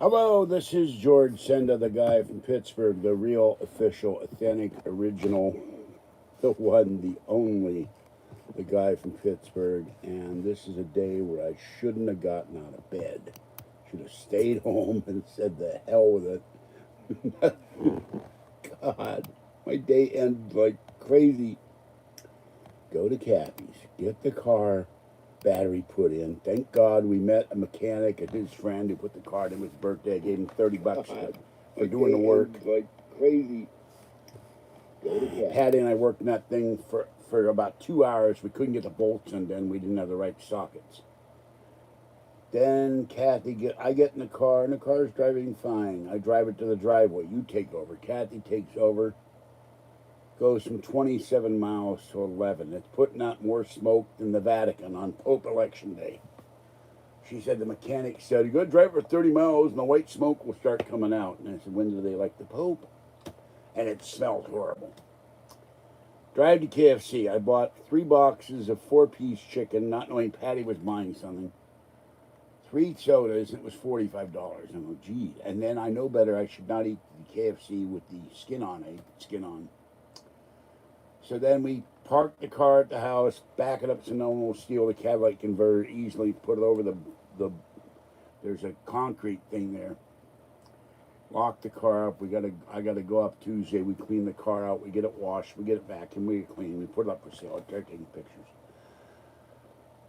Hello, this is George Senda, the guy from Pittsburgh, the real, official, authentic, original, the one, the only, the guy from Pittsburgh. And this is a day where I shouldn't have gotten out of bed. Should have stayed home and said the hell with it. God, my day ended like crazy. Go to Kathy's, get the car battery put in. Thank God we met a mechanic and his friend who put the car in his birthday. I gave him $30 for doing the work. Like crazy. Patty and I worked on that thing for about 2 hours. We couldn't get the bolts undone. We didn't have the right sockets. Then I get in the car and the car's driving fine. I drive it to the driveway. You take over. Kathy takes over. Goes from 27 miles to 11. It's putting out more smoke than the Vatican on Pope election day. She said the mechanic said, "You're going to drive for 30 miles and the white smoke will start coming out." And I said, "When do they like the Pope?" And it smelled horrible. Drive to KFC. I bought 3 boxes of 4-piece chicken, not knowing Patty was buying something. 3 sodas, and it was $45. I'm like, gee. And then I know better. I should not eat the KFC with the skin on. I eat skin on. So then we park the car at the house, back it up so no one will steal the catalytic converter easily, put it over the there's a concrete thing there. Lock the car up. I gotta go up Tuesday. We clean the car out. We get it washed. We get it back and we get it clean. We put it up for sale. I start taking pictures.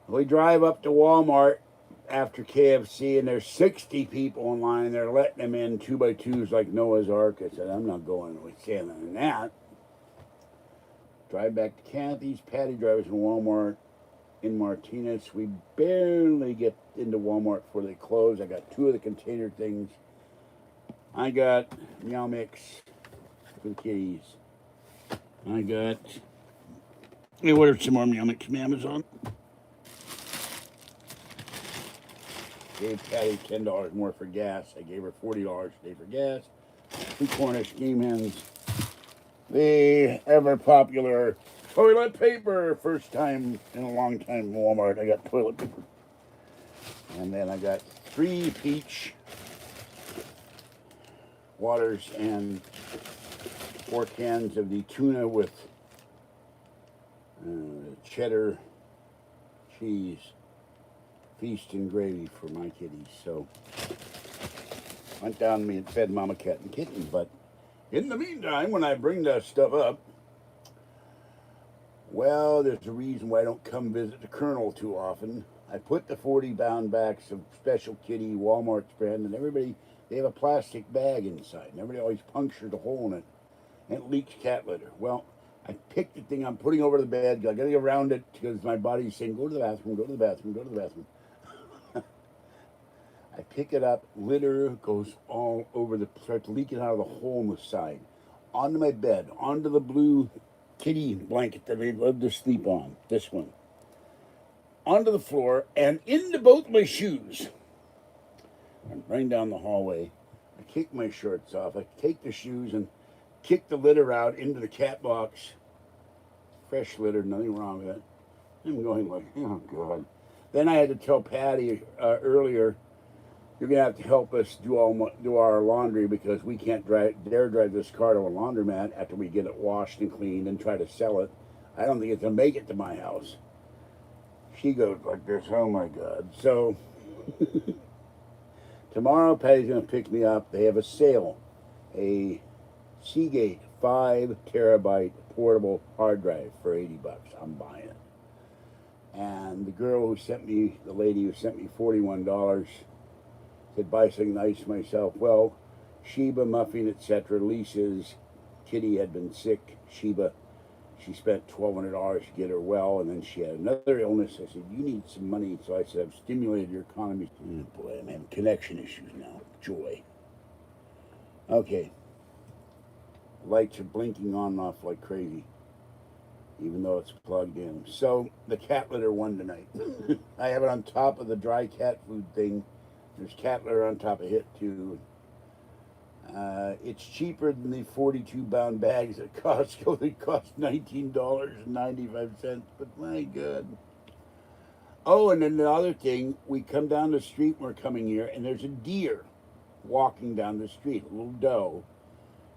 We drive up to Walmart after KFC, and there's 60 people in line. They're letting them in 2x2s like Noah's Ark. I said, I'm not going with standing in that. Drive back to Kathy's. Patty drives in Walmart in Martinez. We barely get into Walmart before they close. I got 2 of the container things. I got Meow Mix for the kitties. I ordered some more Meow Mix from Amazon. Gave Patty $10 more for gas. I gave her $40 today for gas. 2 Cornish game hens. The ever popular toilet paper. First time in a long time in Walmart I got toilet paper. And then I got 3 peach waters and 4 cans of the tuna with cheddar cheese feast and gravy for my kitties. So went down and fed Mama Cat and Kitten. But in the meantime, when I bring that stuff up, well, there's a reason why I don't come visit the Colonel too often. I put the 40-pound backs of Special Kitty Walmart brand, and they have a plastic bag inside, and everybody always punctures a hole in it, and it leaks cat litter. Well, I picked the thing I'm putting over the bed. I got to get around it because my body's saying, go to the bathroom, go to the bathroom, go to the bathroom. I pick it up, litter goes all over starts leaking out of the hole in the side, onto my bed, onto the blue kitty blanket that I love to sleep on, this one, onto the floor, and into both my shoes. I'm running down the hallway. I kick my shorts off. I take the shoes and kick the litter out into the cat box. Fresh litter, nothing wrong with it. I'm going like, oh, God. Then I had to tell Patty earlier, you're going to have to help us do our laundry because we can't dare drive this car to a laundromat after we get it washed and cleaned and try to sell it. I don't think it's going to make it to my house. She goes like this, oh my God. So tomorrow Patty's going to pick me up. They have a sale, a Seagate 5 terabyte portable hard drive for $80. I'm buying it. And the lady who sent me $41, said buy something nice for myself. Well, Sheba, Muffin, etc. Lisa's kitty had been sick. Sheba, she spent $1,200 to get her well, and then she had another illness. I said, you need some money. So I said, I've stimulated your economy. Oh boy, I'm having connection issues now. Joy. Okay. Lights are blinking on and off like crazy, even though it's plugged in. So the cat litter won tonight. I have it on top of the dry cat food thing. There's cat litter on top of it too. It's cheaper than the 42-pound bags at Costco. They cost $19.95. But my God. Oh, and then the other thing, we come down the street when we're coming here, and there's a deer walking down the street, a little doe.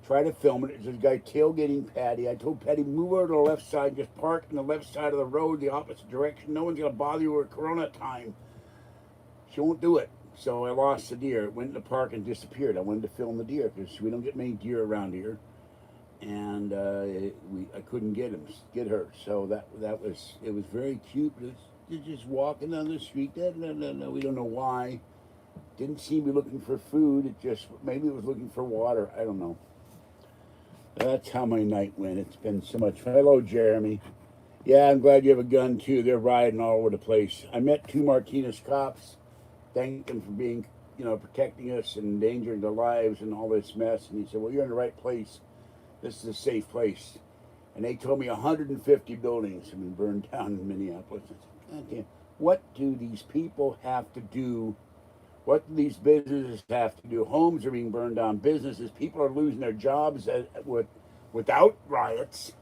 Try to film it. There's a guy tailgating Patty. I told Patty, move over to the left side, just park on the left side of the road, the opposite direction. No one's going to bother you at Corona time. She won't do it. So I lost the deer. It went in the park and disappeared. I wanted to film the deer because we don't get many deer around here. And I couldn't get her. So it was very cute. It's just walking down the street. We don't know why. Didn't seem to be looking for food. It just, maybe it was looking for water. I don't know. That's how my night went. It's been so much fun. Hello, Jeremy. Yeah, I'm glad you have a gun too. They're riding all over the place. I met 2 Martinez cops. Thanked them for being, protecting us and endangering their lives and all this mess. And he said, well, you're in the right place. This is a safe place. And they told me 150 buildings have been burned down in Minneapolis. I said, God damn, what do these people have to do? What do these businesses have to do? Homes are being burned down. Businesses, people are losing their jobs without riots.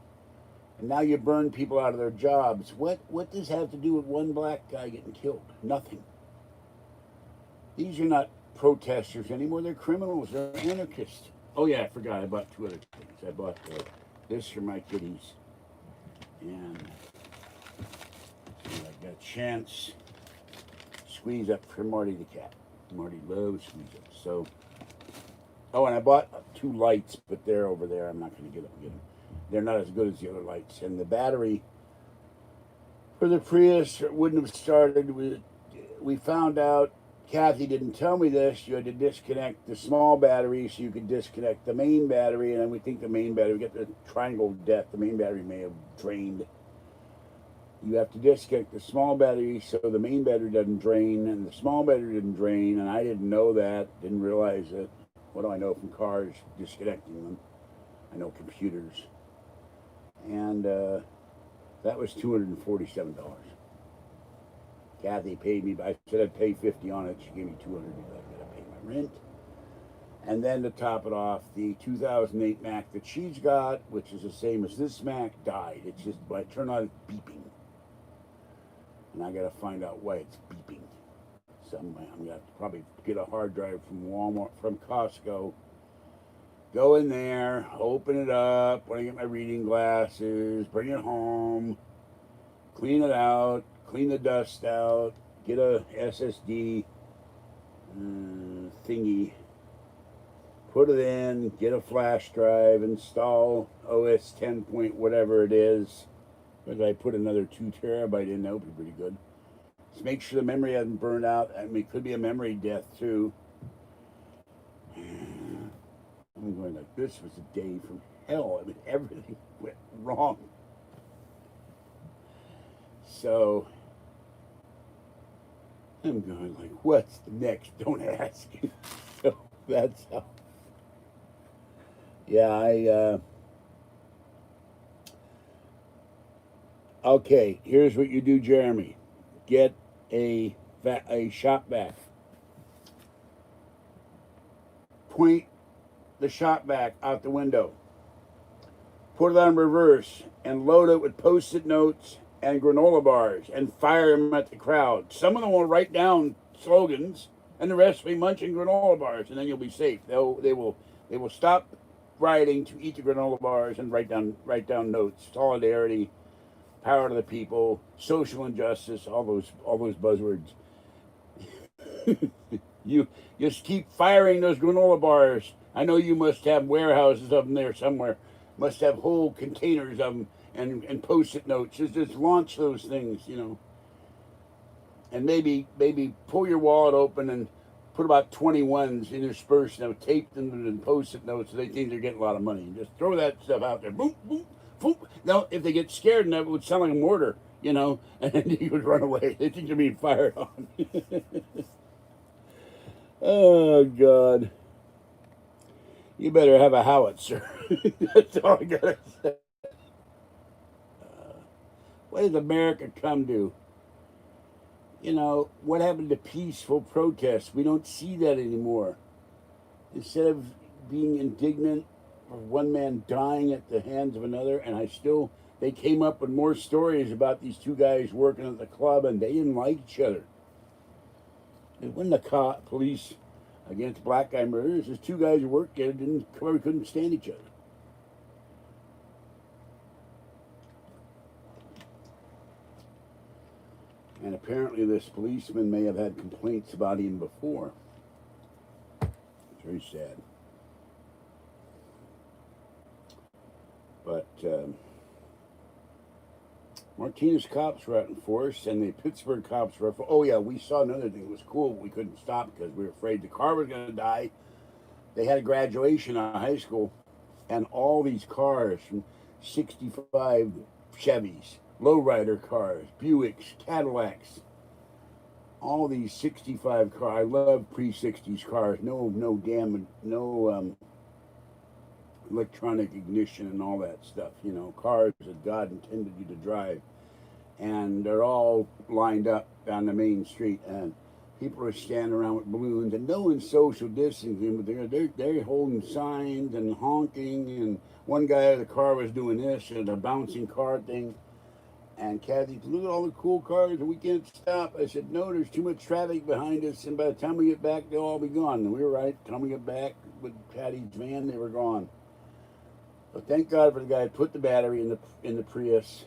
And now you burn people out of their jobs. What does have to do with one black guy getting killed? Nothing. These are not protesters anymore. They're criminals. They're anarchists. Oh, yeah, I forgot. I bought 2 other things. I bought this for my kitties. And I got Chance Squeeze Up for Marty the cat. Marty loves squeeze up. So, oh, and I bought 2 lights, but they're over there. I'm not going to get them. They're not as good as the other lights. And the battery for the Prius wouldn't have started. We found out, Kathy didn't tell me this, you had to disconnect the small battery so you could disconnect the main battery. And then we think the main battery, we get the triangle of death, the main battery may have drained. You have to disconnect the small battery so the main battery doesn't drain, and the small battery didn't drain, and I didn't know that, didn't realize it. What do I know from cars, disconnecting them? I know computers. And that was $247. Kathy paid me, I said I'd pay $50 on it. She gave me $200. I gotta pay my rent. And then to top it off, the 2008 Mac that she's got, which is the same as this Mac, died. It's just, when I turn on, it's beeping. And I gotta find out why it's beeping. So I'm gonna have to probably get a hard drive from Walmart, from Costco. Go in there, open it up, when I get my reading glasses, bring it home, clean it out, clean the dust out, get a SSD thingy, put it in, get a flash drive, install OS 10 point whatever it is. But I put another 2 terabyte in, that would be pretty good. Just make sure the memory hasn't burned out. I mean, it could be a memory death too. I'm going like, this was a day from hell. I mean, everything went wrong. So I'm going like, what's next? Don't ask. So that's how. Yeah, okay, here's what you do, Jeremy. Get a shop vac. Point the shop vac out the window. Put it on reverse and load it with Post-it notes and granola bars and fire them at the crowd. Some of them will write down slogans, and the rest will be munching granola bars, and then you'll be safe. They will stop rioting to eat the granola bars and write down notes. Solidarity, power to the people, social injustice, all those buzzwords. You just keep firing those granola bars. I know you must have warehouses of them there somewhere. Must have whole containers of them and Post-it notes. Just launch those things, And maybe pull your wallet open and put about 21s interspersed, tape them and Post-it notes so they think they're getting a lot of money. Just throw that stuff out there. Boom, boom, boom. Now, if they get scared enough, it would sound like a mortar, and then you would run away. They think you're being fired on. Oh, God. You better have a howitzer. That's all I gotta say. What does America come to? What happened to peaceful protests? We don't see that anymore. Instead of being indignant or one man dying at the hands of another, and they came up with more stories about these 2 guys working at the club, and they didn't like each other. It wasn't the police against black guy murders. There's two guys who worked there didn't probably couldn't stand each other. And apparently this policeman may have had complaints about him before. It's very sad. But Martinez cops were out in force, and the Pittsburgh cops were. Oh yeah, we saw another thing. It was cool. We couldn't stop because we were afraid the car was going to die. They had a graduation out of high school, and all these cars from '65 Chevys, lowrider cars, Buicks, Cadillacs, all these '65 cars. I love pre-'60s cars. No electronic ignition and all that stuff. You know, cars that God intended you to drive, and they're all lined up down the main street, and people are standing around with balloons, and no one's social distancing, but they're holding signs and honking, and one guy in the car was doing this and a bouncing car thing. And Kathy said, look at all the cool cars, and we can't stop. I said, no, there's too much traffic behind us, and by the time we get back, they'll all be gone. And we were right. By the time we get back with Patty's van, they were gone. But thank God for the guy who put the battery in the Prius.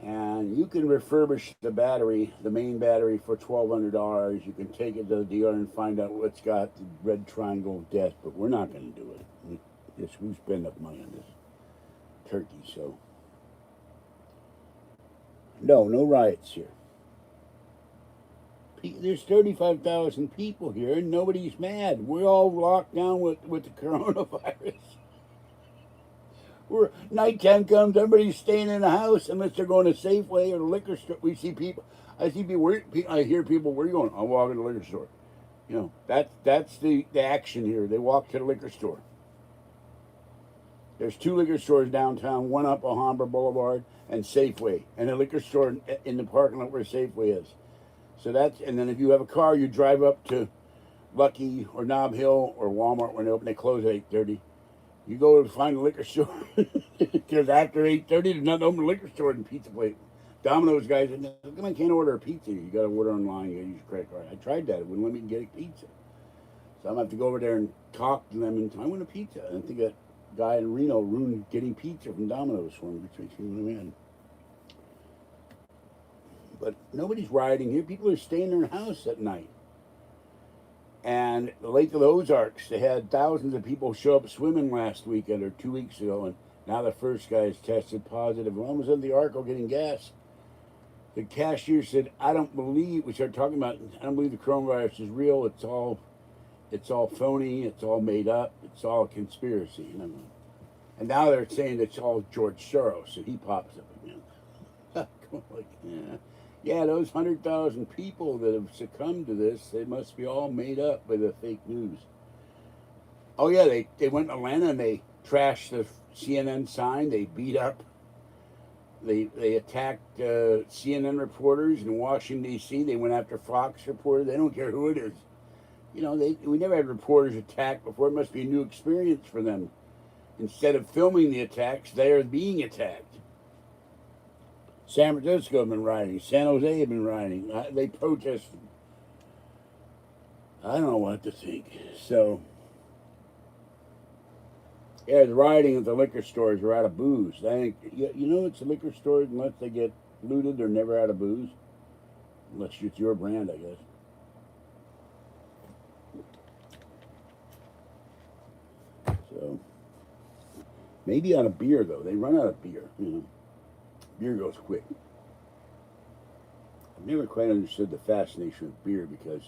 And you can refurbish the battery, the main battery, for $1,200. You can take it to the dealer and find out what's got the red triangle of death. But we're not going to do it. We spend enough money on this turkey, so. No riots here. There's 35,000 people here, and nobody's mad. We're all locked down with the coronavirus. Nighttime comes, everybody's staying in the house unless they're going to Safeway or the liquor store. I hear people, where are you going? I'm walking to the liquor store. You know, that's the action here. They walk to the liquor store. There's 2 liquor stores downtown, one up Alhambra Boulevard and Safeway, and a liquor store in the parking lot where Safeway is. So and then if you have a car, you drive up to Lucky or Nob Hill or Walmart when they open. They close at 8:30. You go to find a liquor store, because after 8:30, there's nothing open a liquor store and pizza place. Domino's guys said, I can't order a pizza. You got to order online. You got to use your credit card. I tried that. It wouldn't let me get a pizza. So I'm going to have to go over there and talk to them, and I want a pizza. And I think that guy in Reno ruined getting pizza from Domino's for me, which makes me really mad. But nobody's rioting here. People are staying in their house at night. And the Lake of the Ozarks, they had thousands of people show up swimming last weekend or 2 weeks ago, and now the first guy is tested positive. One was in the Arco getting gas. The cashier said, we started talking about, I don't believe the coronavirus is real. It's all phony. It's all made up. It's all a conspiracy. And now they're saying it's all George Soros, and he pops up again. Like, yeah, those 100,000 people that have succumbed to this, they must be all made up by the fake news. Oh yeah, they went to Atlanta and they trashed the CNN sign. They beat up. They attacked CNN reporters in Washington D.C. They went after Fox reporters. They don't care who it is. You know, we never had reporters attacked before. It must be a new experience for them. Instead of filming the attacks, they are being attacked. San Francisco have been rioting. San Jose have been rioting. They protested. I don't know what to think. So, yeah, the rioting at the liquor stores are out of booze. I think, you know, it's a liquor store, unless they get looted, they're never out of booze. Unless it's your brand, I guess. So, maybe out of beer, though. They run out of beer, you know. Beer goes quick. I've never quite understood the fascination with beer, because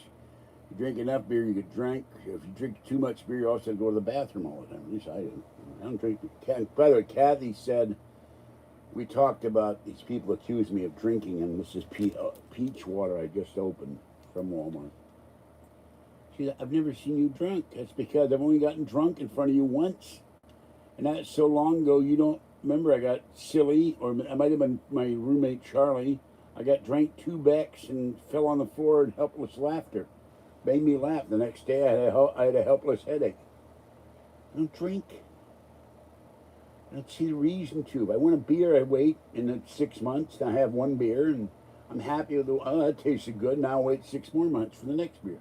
you drink enough beer, you get drunk. If you drink too much beer, you also have to go to the bathroom all the time. At least I do. I don't drink. By the way, Kathy said, we talked about these people accused me of drinking, and this is peach water I just opened from Walmart. She said, I've never seen you drunk. That's because I've only gotten drunk in front of you once. And that's so long ago, you don't remember. I got silly, or I might have been my roommate Charlie. I drank 2 Becks and fell on the floor in helpless laughter. Made me laugh. The next day I had a helpless headache. I don't drink. I don't see the reason to. If I want a beer, I wait, and it's 6 months. I have 1 beer, and I'm happy with that tasted good. Now I'll wait 6 more months for the next beer.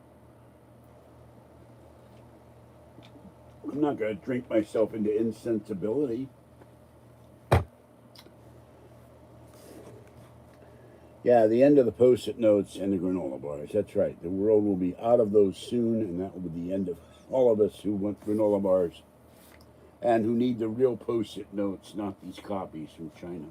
I'm not going to drink myself into insensibility. Yeah, the end of the Post-it notes and the granola bars. That's right. The world will be out of those soon, and that will be the end of all of us who want granola bars and who need the real Post-it notes, not these copies from China.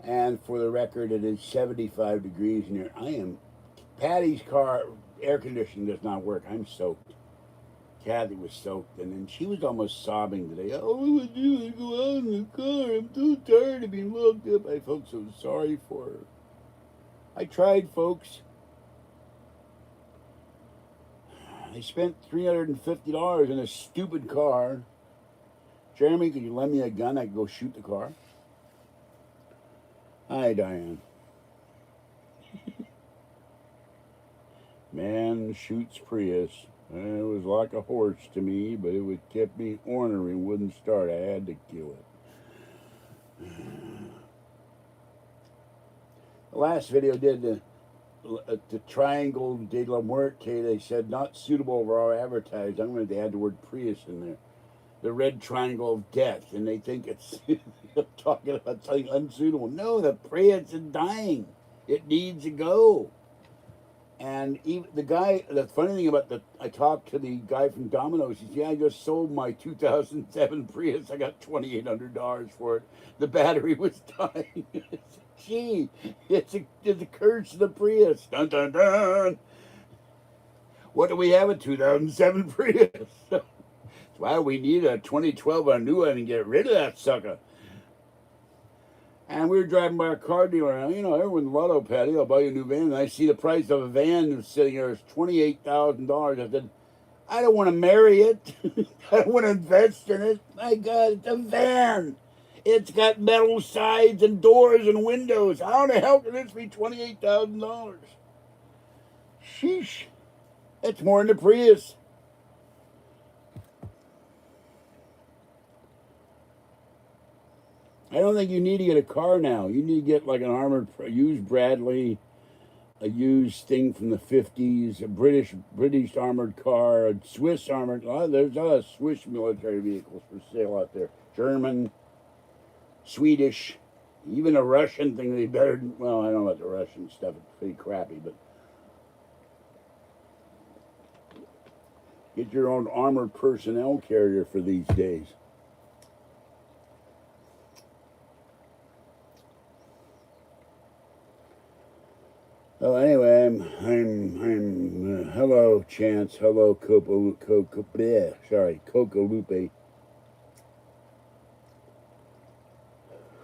And for the record, it is 75 degrees in here. Patty's car air conditioning does not work. I'm soaked. Kathy was soaked, and then she was almost sobbing today. All I would do is go out in the car. I'm too tired of being locked up. I felt so sorry for her. I tried, folks. I spent $350 in a stupid car. Jeremy, could you lend me a gun? I could go shoot the car. Hi, Diane. Man shoots Prius. It was like a horse to me, but it would kept me ornery and wouldn't start. I had to kill it. The last video did the Triangle de la Muerte. They said not suitable for our advertising. I'm going to add the word Prius in there. The red triangle of death, and they think it's talking about something unsuitable. No, the Prius is dying. It needs to go. And even the funny thing about I talked to the guy from Domino's. He said, yeah, I just sold my 2007 Prius. I got $2,800 for it. The battery was dying. I said, gee, it's a curse of the Prius. Dun, dun, dun. What do we have, a 2007 Prius? That's why we need a 2012, a new one, and get rid of that sucker. And we were driving by a car dealer, and everyone's lotto, Patty, I'll buy you a new van. And I see the price of a van sitting there is $28,000. I said, I don't want to marry it. I don't want to invest in it. My God, it's a van. It's got metal sides and doors and windows. How the hell can this be $28,000? Sheesh. That's more than the Prius. I don't think you need to get a car now. You need to get like an used Bradley, a used thing from the 50s, a British armored car, a Swiss armored. There's a lot of Swiss military vehicles for sale out there. German, Swedish, even a Russian thing. They better. Well, I don't know about the Russian stuff. It's pretty crappy, but get your own armored personnel carrier for these days. Oh, anyway, I'm hello, Chance. Hello, Coco-Lupe.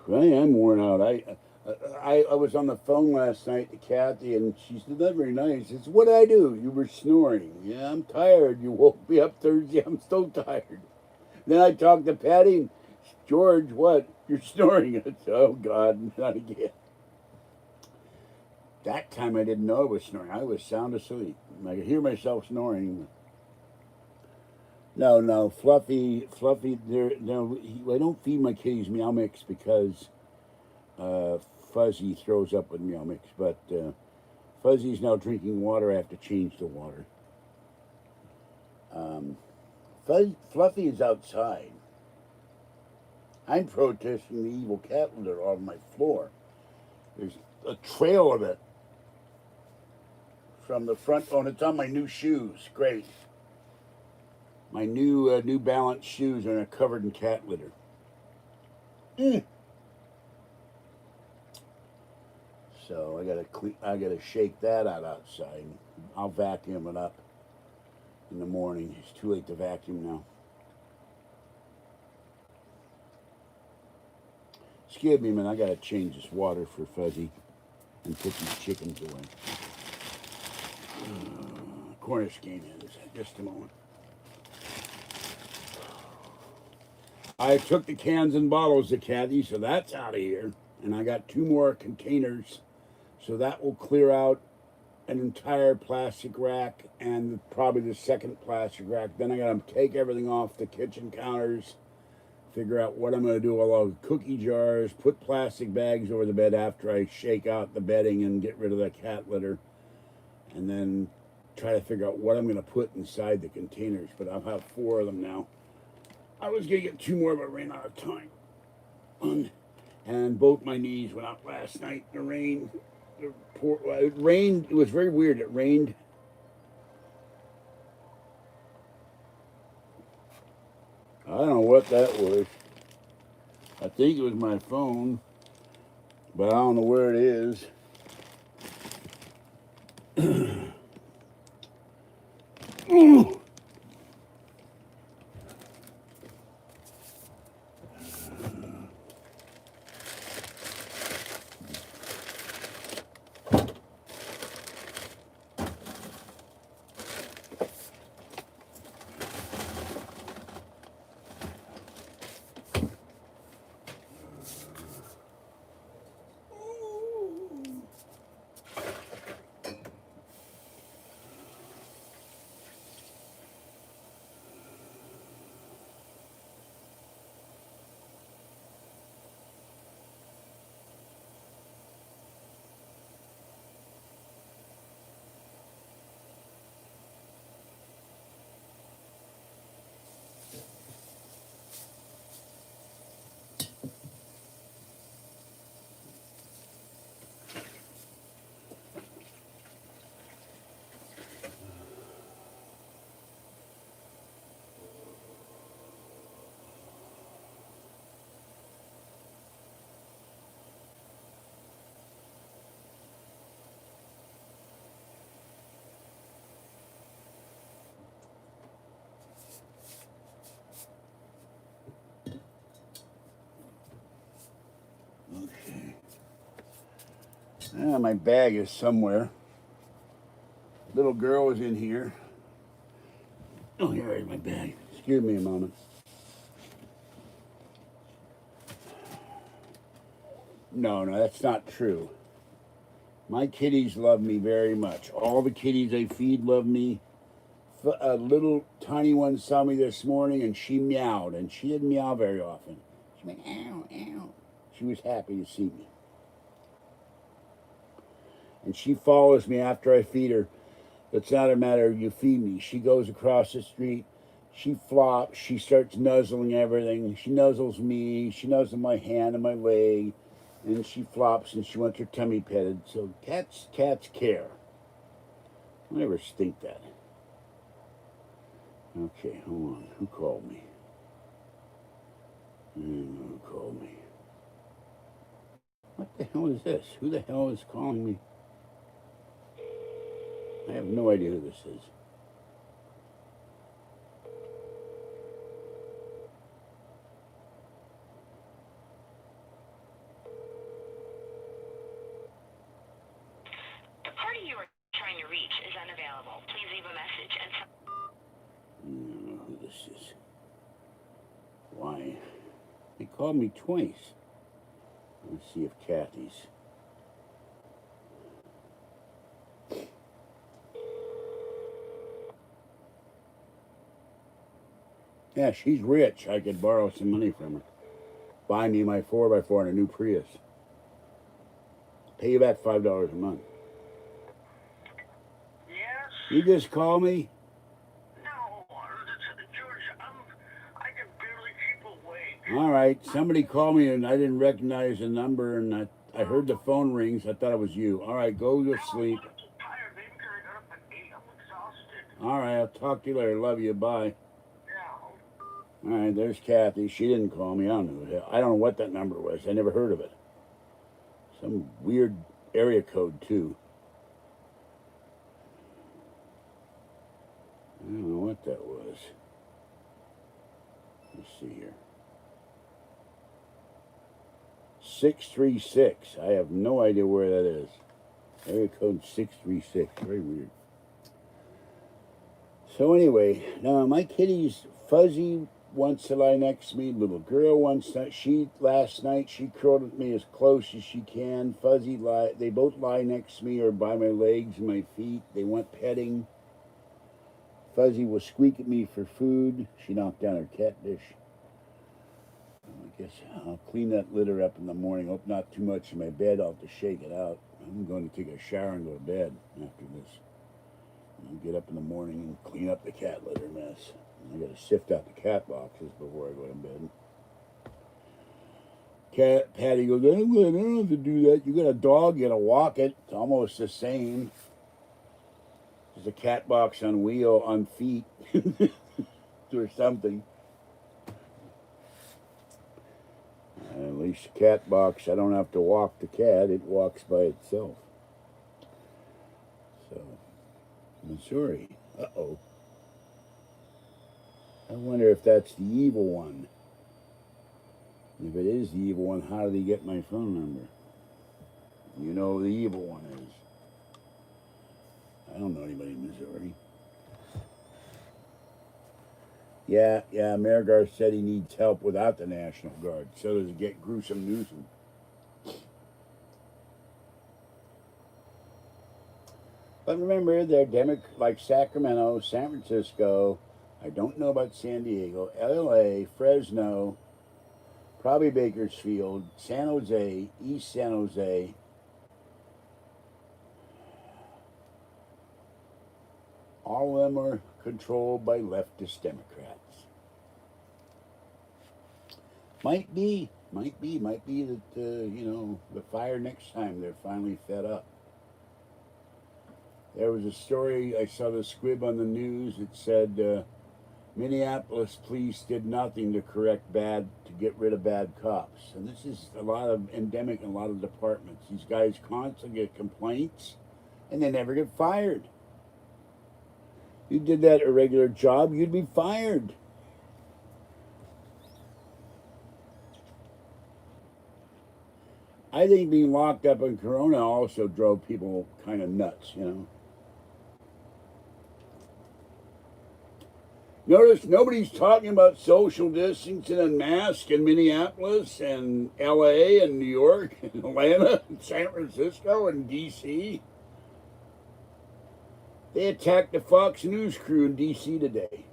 I am worn out. I was on the phone last night to Kathy, and she said, "That's very nice." It's what I do. You were snoring. Yeah, I'm tired. You woke me up Thursday. I'm still tired. Then I talked to Patty and George. What? You're snoring. I said, oh God, not again. That time I didn't know I was snoring. I was sound asleep. I could hear myself snoring. No, Fluffy. I don't feed my kitties Meow Mix because Fuzzy throws up with Meow Mix. But Fuzzy's now drinking water. I have to change the water. Fluffy is outside. I'm protesting the evil cat litter on my floor. There's a trail of it from the front. Oh, and it's on my new shoes. Great. My New Balance shoes are covered in cat litter. So I gotta shake that out outside. I'll vacuum it up in the morning. It's too late to vacuum now. Excuse me, man. I gotta change this water for Fuzzy and put these chickens away. Cornish game ends. Just a moment. I took the cans and bottles to Kathy, so that's out of here. And I got 2 more containers, so that will clear out an entire plastic rack and probably the second plastic rack. Then I got to take everything off the kitchen counters, figure out what I'm going to do with all those cookie jars, put plastic bags over the bed after I shake out the bedding and get rid of the cat litter, and then try to figure out what I'm going to put inside the containers. But I'll have 4 of them now. I was going to get 2 more, but I ran out of time. And both my knees went out last night in the rain. It rained. It was very weird. It rained. I don't know what that was. I think it was my phone, but I don't know where it is. Ooh. Okay. My bag is somewhere. Little girl was in here. Oh, here is my bag. Excuse me a moment. No, that's not true. My kitties love me very much. All the kitties I feed love me. A little tiny one saw me this morning and she meowed, and she didn't meow very often. She went, ow, ow. She was happy to see me. And she follows me after I feed her. It's not a matter of you feed me. She goes across the street. She flops. She starts nuzzling everything. She nuzzles me. She nuzzles my hand and my leg. And she flops and she wants her tummy petted. So cats care. I never think that. Okay, hold on. Who called me? Who called me? What the hell is this? Who the hell is calling me? I have no idea who this is. The party you are trying to reach is unavailable. Please leave a message and... I don't know who this is. Why? They called me twice. Let's see if Kathy's. Yeah, she's rich. I could borrow some money from her. Buy me my 4x4 and a new Prius. Pay you back $5 a month. Yes? You just call me? No, George, I can barely keep awake. All right. Somebody called me and I didn't recognize the number, and I heard the phone rings. I thought it was you. All right, go to sleep. I'm tired, baby. I got up at 8. I'm exhausted. All right, I'll talk to you later. Love you. Bye. Yeah. All right, there's Kathy. She didn't call me. I don't know what that number was. I never heard of it. Some weird area code, too. I don't know what that was. Let's see here. 636. I have no idea where that is. Area code 636. Very weird. So anyway, now my kitty's Fuzzy wants to lie next to me. Little girl wants to. Last night she curled with me as close as she can. Fuzzy they both lie next to me or by my legs and my feet. They want petting. Fuzzy will squeak at me for food. She knocked down her cat dish. guess I'll clean that litter up in the morning. Hope not too much in my bed. I'll have to shake it out. I'm going to take a shower and go to bed after this. I'll get up in the morning and clean up the cat litter mess. I got to sift out the cat boxes before I go to bed. Patty goes, I don't have to do that. You got a dog, you got to walk it. It's almost the same. There's a cat box on wheel, on feet, or something. At least the cat box, I don't have to walk the cat. It walks by itself. So, Missouri. Uh-oh. I wonder if that's the evil one. If it is the evil one, how did he get my phone number? You know who the evil one is. I don't know anybody in Missouri. Yeah, Mayor Garth said he needs help without the National Guard. So does it get Gruesome Newsom. But remember, they're like Sacramento, San Francisco, I don't know about San Diego, LA, Fresno, probably Bakersfield, San Jose, East San Jose. All of them are controlled by leftist Democrats. Might be that, the fire next time they're finally fed up. There was a story, I saw the squib on the news that said Minneapolis police did nothing to get rid of bad cops. And this is a lot of endemic in a lot of departments. These guys constantly get complaints and they never get fired. You did that irregular job, you'd be fired. I think being locked up in Corona also drove people kind of nuts, Notice nobody's talking about social distancing and masks in Minneapolis and LA and New York and Atlanta and San Francisco and DC. They attacked the Fox News crew in DC today.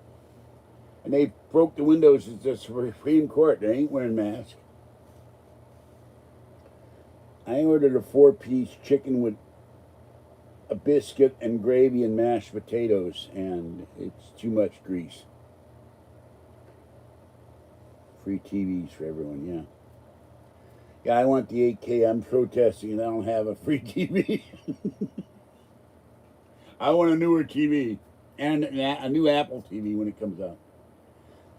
And they broke the windows at the Supreme Court. They ain't wearing masks. I ordered a 4-piece chicken with a biscuit and gravy and mashed potatoes, and it's too much grease. Free TVs for everyone, yeah. Yeah, I want the 8K. I'm protesting and I don't have a free TV. I want a newer TV and a new Apple TV when it comes out.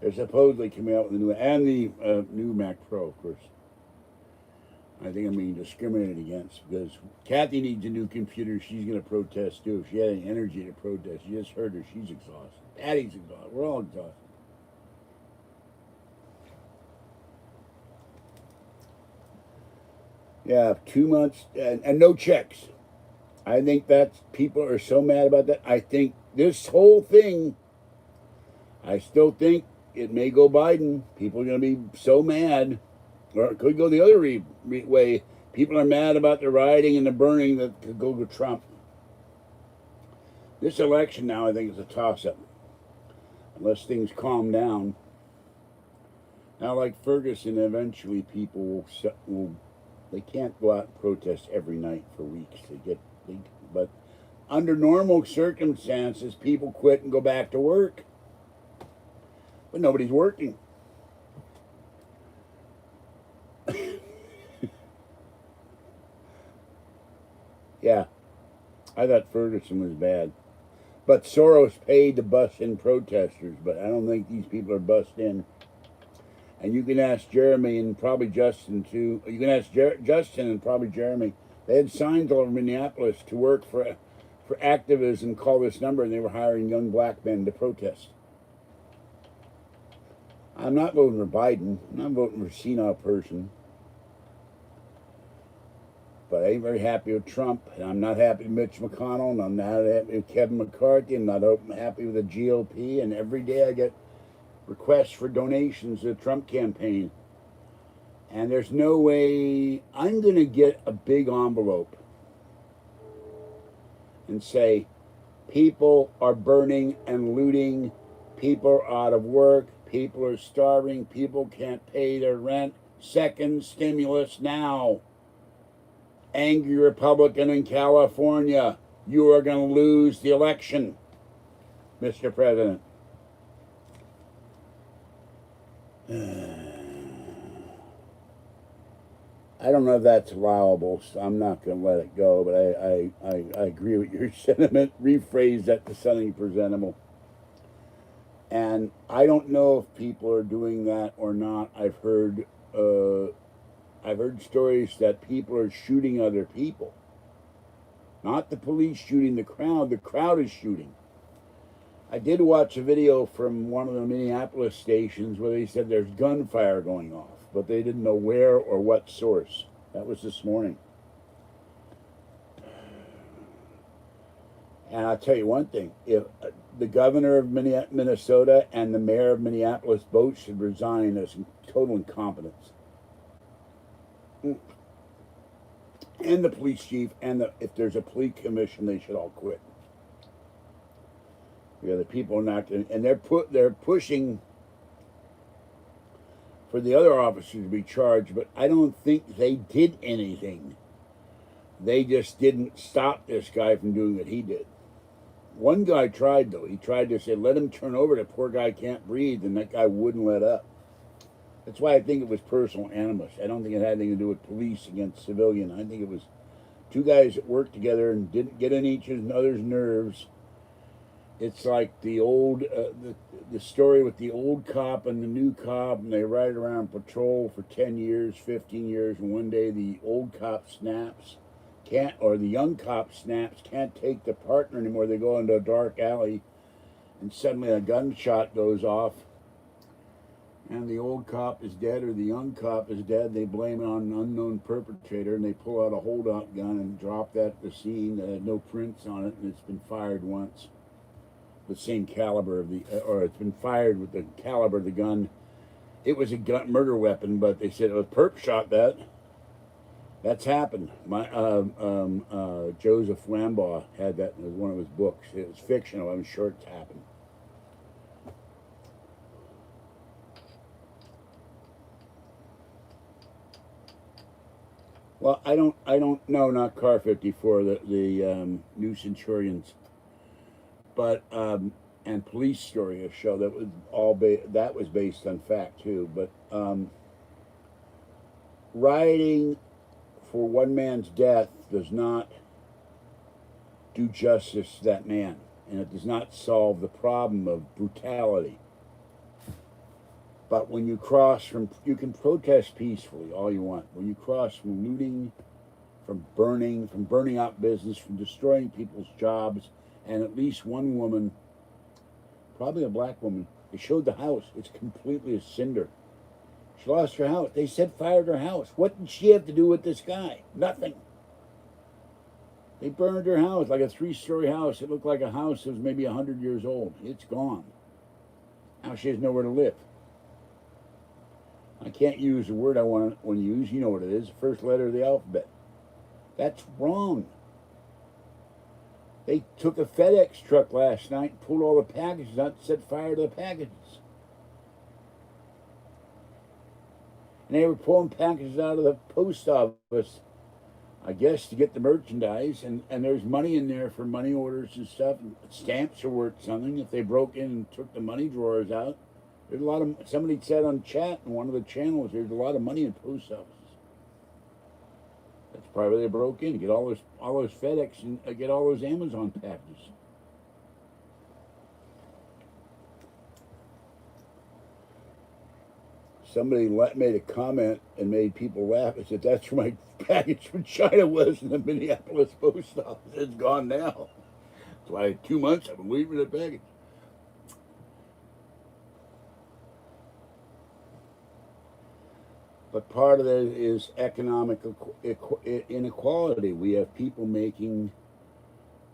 They're supposedly coming out with the new Mac Pro, of course. I think I'm being discriminated against because Kathy needs a new computer. She's going to protest too. If she had any energy to protest, you just heard her. She's exhausted. Patty's exhausted. We're all exhausted. Yeah, 2 months and no checks. I think people are so mad about that. I think this whole thing, I still think it may go Biden. People are going to be so mad. Or it could go the other way. People are mad about the rioting and the burning that could go to Trump. This election now, I think, is a toss-up. Unless things calm down. Now, like Ferguson, eventually people they can't go out and protest every night for weeks. But under normal circumstances, people quit and go back to work. But nobody's working. Yeah, I thought Ferguson was bad. But Soros paid to bust in protesters, but I don't think these people are bust in. And you can ask Jeremy and probably Justin too. You can ask Justin and probably Jeremy. They had signs all over Minneapolis to work for activism, call this number, and they were hiring young black men to protest. I'm not voting for Biden. I'm not voting for a senile person. But I ain't very happy with Trump, and I'm not happy with Mitch McConnell, and I'm not happy with Kevin McCarthy, I'm not happy with the GOP, and every day I get requests for donations to the Trump campaign. And there's no way I'm going to get a big envelope and say, people are burning and looting, people are out of work, People are starving. People can't pay their rent. Second stimulus now. Angry Republican in California. You are going to lose the election, Mr. President. I don't know if that's allowable, so I'm not going to let it go, but I agree with your sentiment. Rephrase that to something presentable. And I don't know if people are doing that or not. I've heard stories that people are shooting other people. Not the police shooting the crowd. The crowd is shooting. I did watch a video from one of the Minneapolis stations where they said there's gunfire going off, but they didn't know where or what source. That was this morning. And I'll tell you one thing. If the governor of Minnesota and the mayor of Minneapolis both should resign as total incompetence. And the police chief, and if there's a police commission, they should all quit. Yeah, the people are not, and they're pushing for the other officers to be charged, but I don't think they did anything. They just didn't stop this guy from doing what he did. One guy tried, though. He tried to say, let him turn over. The poor guy can't breathe, and that guy wouldn't let up. That's why I think it was personal animus. I don't think it had anything to do with police against civilian. I think it was two guys that worked together and didn't get on each other's nerves. It's like the old, the story with the old cop and the new cop, and they ride around patrol for 10 years, 15 years, and one day the old cop snaps, or the young cop snaps, can't take the partner anymore. They go into a dark alley, and suddenly a gunshot goes off, and the old cop is dead, or the young cop is dead. They blame it on an unknown perpetrator, and they pull out a hold-out gun and drop that at the scene that had no prints on it, and it's been fired once. The same caliber of or it's been fired with the caliber of the gun. It was a murder weapon, but they said it was perp shot that. That's happened. Joseph Lambaugh had that in one of his books. It was fictional. I'm sure it's happened. Well, I don't know. Not Car 54. The New Centurions. But and Police Story, a show that was that was based on fact too. But rioting for one man's death does not do justice to that man, and it does not solve the problem of brutality. But when you cross from, you can protest peacefully all you want. When you cross from looting, from burning out business, from destroying people's jobs. And at least one woman, probably a black woman, they showed the house. It's completely a cinder. She lost her house. They said fired her house. What did she have to do with this guy? Nothing. They burned her house, like a 3-story house. It looked like a house that was maybe 100 years old. It's gone. Now she has nowhere to live. I can't use the word I want to use. You know what it is. The first letter of the alphabet. That's wrong. They took a FedEx truck last night and pulled all the packages out and set fire to the packages. And they were pulling packages out of the post office, I guess, to get the merchandise. And there's money in there for money orders and stuff. And stamps are worth something. If they broke in and took the money drawers out, there's a lot of, somebody said on chat in one of the channels, there's a lot of money in post offices. That's probably they broke in to get all those FedEx and get all those Amazon packages. Somebody made a comment and made people laugh. I said, that's where my package from China was in the Minneapolis post office. It's gone now. That's why 2 months I've been waiting for the package. But part of that is economic inequality. We have people making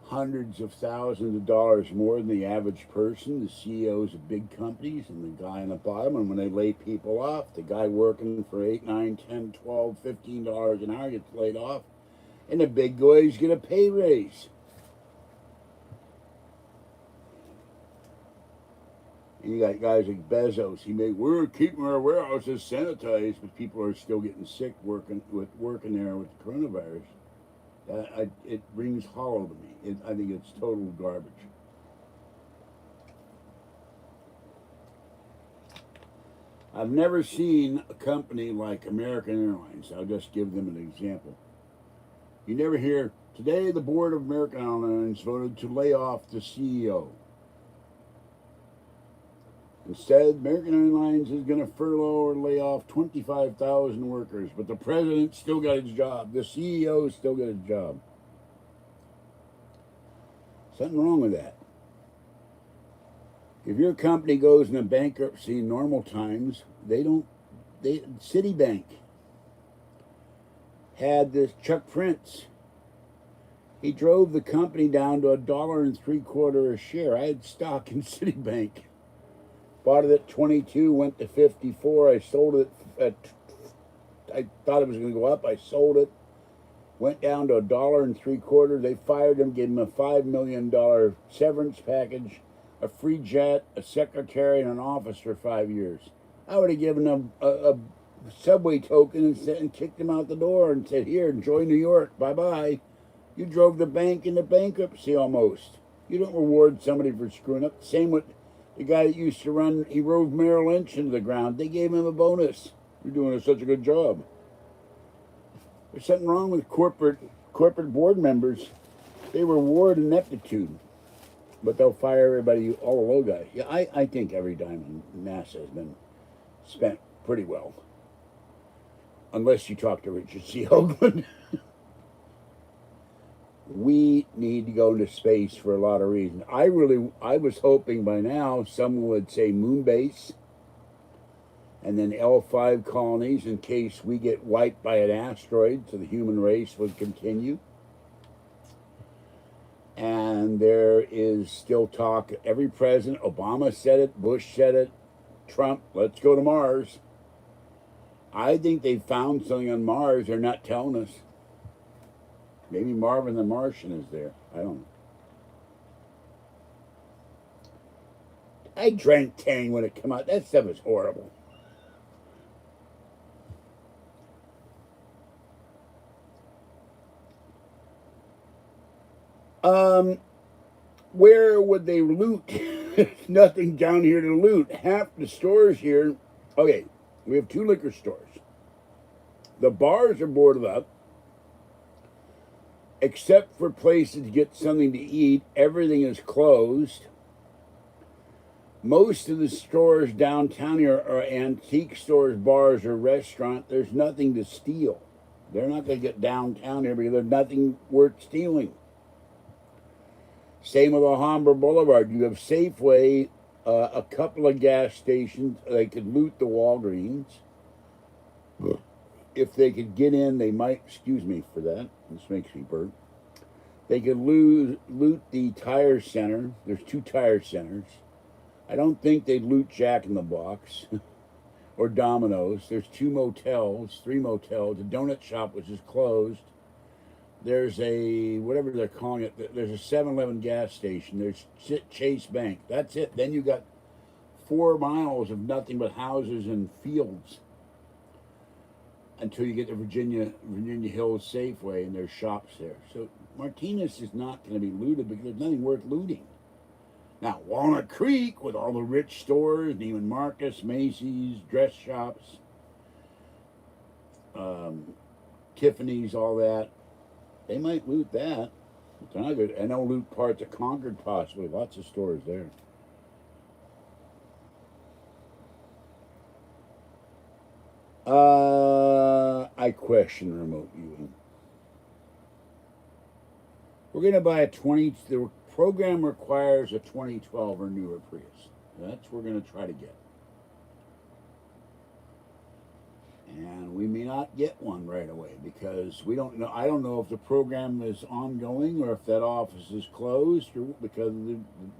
hundreds of thousands of dollars more than the average person, the CEOs of big companies, and the guy on the bottom. And when they lay people off, the guy working for $8, $9, $10, $12, $15 an hour gets laid off, and the big guys get a pay raise. And you got guys like Bezos. We're keeping our warehouses sanitized, but people are still getting sick working there with the coronavirus. It rings hollow to me. I think it's total garbage. I've never seen a company like American Airlines. I'll just give them an example. You never hear, today the board of American Airlines voted to lay off the CEO. Instead, American Airlines is going to furlough or lay off 25,000 workers, but the president still got his job. The CEO still got his job. Something wrong with that. If your company goes into bankruptcy in normal times, Citibank had this Chuck Prince. He drove the company down to $1.75 a share. I had stock in Citibank. Bought it at 22, went to 54. I sold it I thought it was going to go up. I sold it. Went down to $1.75. They fired him, gave him a $5 million severance package, a free jet, a secretary, and an office for 5 years. I would have given him a subway token and kicked him out the door and said, here, enjoy New York. Bye-bye. You drove the bank into bankruptcy almost. You don't reward somebody for screwing up. Same with the guy that used to run, he rode Merrill Lynch into the ground. They gave him a bonus. You're doing such a good job. There's something wrong with corporate board members. They reward ineptitude, but they'll fire everybody, all the low guys. Yeah, I think every dime in NASA has been spent pretty well. Unless you talk to Richard C. Hoagland. We need to go into space for a lot of reasons. I was hoping by now someone would say moon base and then L5 colonies in case we get wiped by an asteroid so the human race would continue. And there is still talk, every president, Obama said it, Bush said it, Trump, let's go to Mars. I think they found something on Mars they're not telling us. Maybe Marvin the Martian is there. I don't know. I drank Tang when it came out. That stuff is horrible. Where would they loot? There's nothing down here to loot. Half the stores here. Okay, we have 2 liquor stores. The bars are boarded up. Except for places to get something to eat, everything is closed. Most of the stores downtown here are antique stores, bars, or restaurants. There's nothing to steal. They're not going to get downtown here because there's nothing worth stealing. Same with Alhambra Boulevard. You have Safeway, a couple of gas stations. They could loot the Walgreens. If they could get in, they might, excuse me for that, this makes me burp. They could loot the tire center. There's 2 tire centers. I don't think they'd loot Jack in the Box or Domino's. There's 2 motels, 3 motels, a donut shop which is closed. There's a, whatever they're calling it, there's a 7-Eleven gas station. There's Chase Bank. That's it. Then you got 4 miles of nothing but houses and fields until you get to Virginia Hills Safeway and there's shops there. So Martinez is not going to be looted because there's nothing worth looting. Now, Walnut Creek with all the rich stores, Neiman Marcus, Macy's, dress shops, Tiffany's, all that, they might loot that. They're not good. And they'll loot parts of Concord possibly. Lots of stores there. I question remote viewing. We're going to buy the program requires a 2012 or newer Prius. That's what we're going to try to get. And we may not get one right away because we don't know. I don't know if the program is ongoing or if that office is closed or because of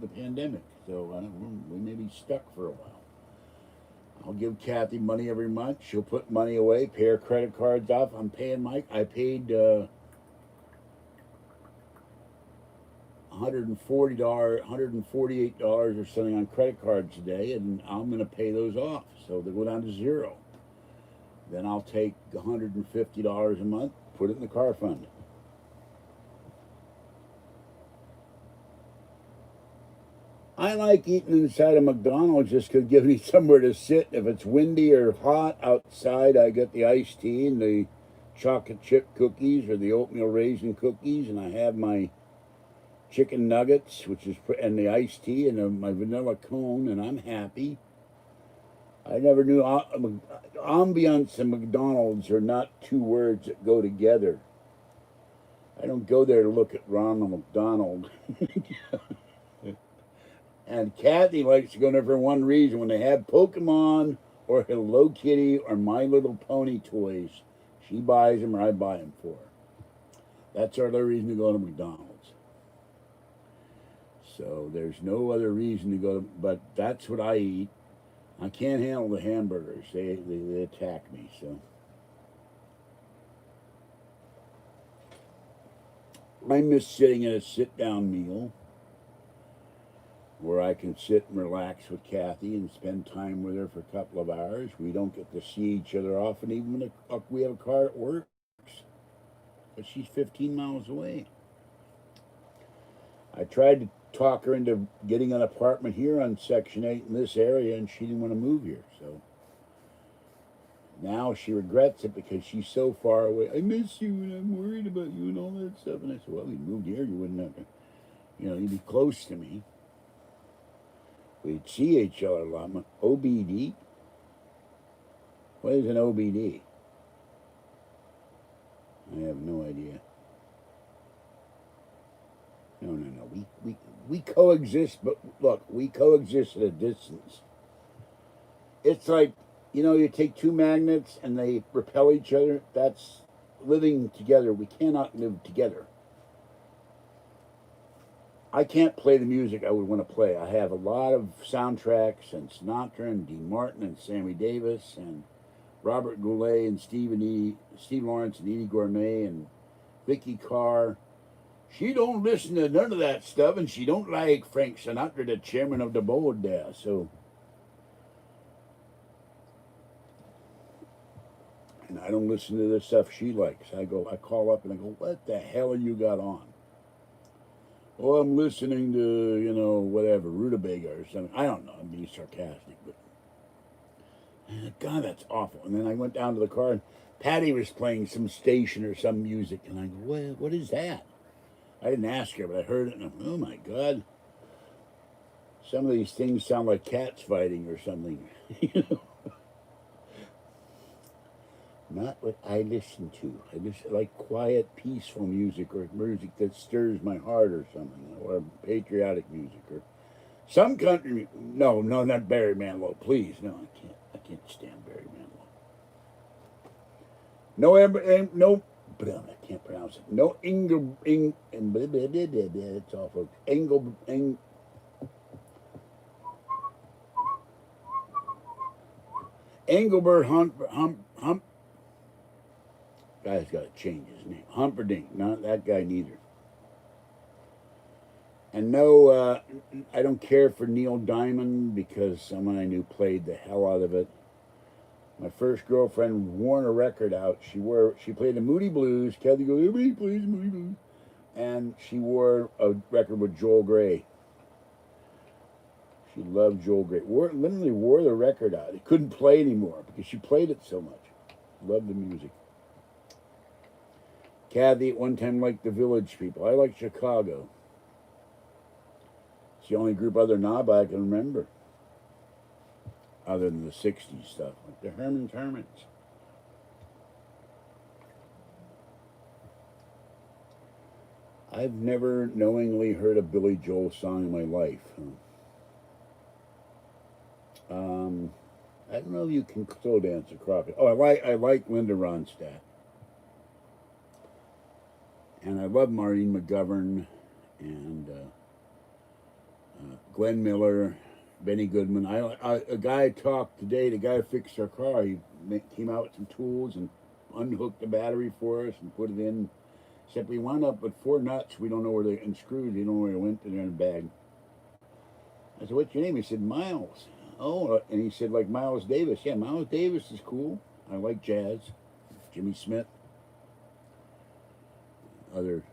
the pandemic. So we may be stuck for a while. I'll give Kathy money every month. She'll put money away, pay her credit cards off. I'm paying Mike. I paid $140, $148 or something on credit cards today, and I'm going to pay those off. So they go down to zero. Then I'll take $150 a month, put it in the car fund. I like eating inside of McDonald's just because it gives me somewhere to sit. If it's windy or hot outside, I get the iced tea and the chocolate chip cookies or the oatmeal raisin cookies, and I have my chicken nuggets, and the iced tea and my vanilla cone, and I'm happy. I never knew ambiance and McDonald's are not two words that go together. I don't go there to look at Ronald McDonald. And Kathy likes to go there for one reason. When they have Pokemon or Hello Kitty or My Little Pony toys, she buys them or I buy them for her. That's our other reason to go to McDonald's. So there's no other reason to go to, but that's what I eat. I can't handle the hamburgers. They attack me, so. I miss sitting at a sit-down meal where I can sit and relax with Kathy and spend time with her for a couple of hours. We don't get to see each other often, even when we have a car that works, but she's 15 miles away. I tried to talk her into getting an apartment here on Section 8 in this area, and she didn't want to move here. So now she regrets it because she's so far away. I miss you, and I'm worried about you and all that stuff. And I said, well, if you moved here, you wouldn't have to, you'd be close to me. We'd see each other a lot. OBD? What is an OBD? I have no idea. No. We coexist, but look, we coexist at a distance. It's like, you take two magnets and they repel each other. That's living together. We cannot live together. I can't play the music I would want to play. I have a lot of soundtracks and Sinatra and Dean Martin and Sammy Davis and Robert Goulet and Steve Lawrence and Edie Gourmet and Vicky Carr. She don't listen to none of that stuff, and she don't like Frank Sinatra, the chairman of the board there. So, and I don't listen to the stuff she likes. I call up and I go, what the hell you got on? Oh, I'm listening to, whatever, Rutabaga or something. I don't know, I'm being sarcastic, but God, that's awful. And then I went down to the car, and Patty was playing some station or some music, and I go, what is that? I didn't ask her, but I heard it, and oh my God. Some of these things sound like cats fighting or something, Not what I listen to. I listen like quiet, peaceful music or music that stirs my heart or something, or patriotic music or some country. No, not Barry Manilow, please. No, I can't stand Barry Manilow. No, I can't pronounce it. No, it's all folks. Engelbert Hump. Guy's got to change his name. Humperdinck, not that guy neither. And no, I don't care for Neil Diamond because someone I knew played the hell out of it. My first girlfriend worn a record out. She played the Moody Blues. Kathy goes, everybody plays Moody Blues. And she wore a record with Joel Grey. She loved Joel Grey. Literally wore the record out. It couldn't play anymore because she played it so much. Loved the music. Kathy at one time liked the Village People. I like Chicago. It's the only group other than ABBA I can remember. Other than the 60s stuff, like the Herman's Hermits. I've never knowingly heard a Billy Joel song in my life. I don't know if you can slow dance a crop. Oh, I like Linda Ronstadt. And I love Maureen McGovern and Glenn Miller, Benny Goodman. A guy talked today, the guy who fixed our car. He came out with some tools and unhooked the battery for us and put it in. Except we wound up with 4 nuts. We don't know where they and screws. We don't know where they went. They're in a bag. I said, "What's your name?" He said, "Miles." Oh, and he said, like Miles Davis. Yeah, Miles Davis is cool. I like jazz. Jimmy Smith. Other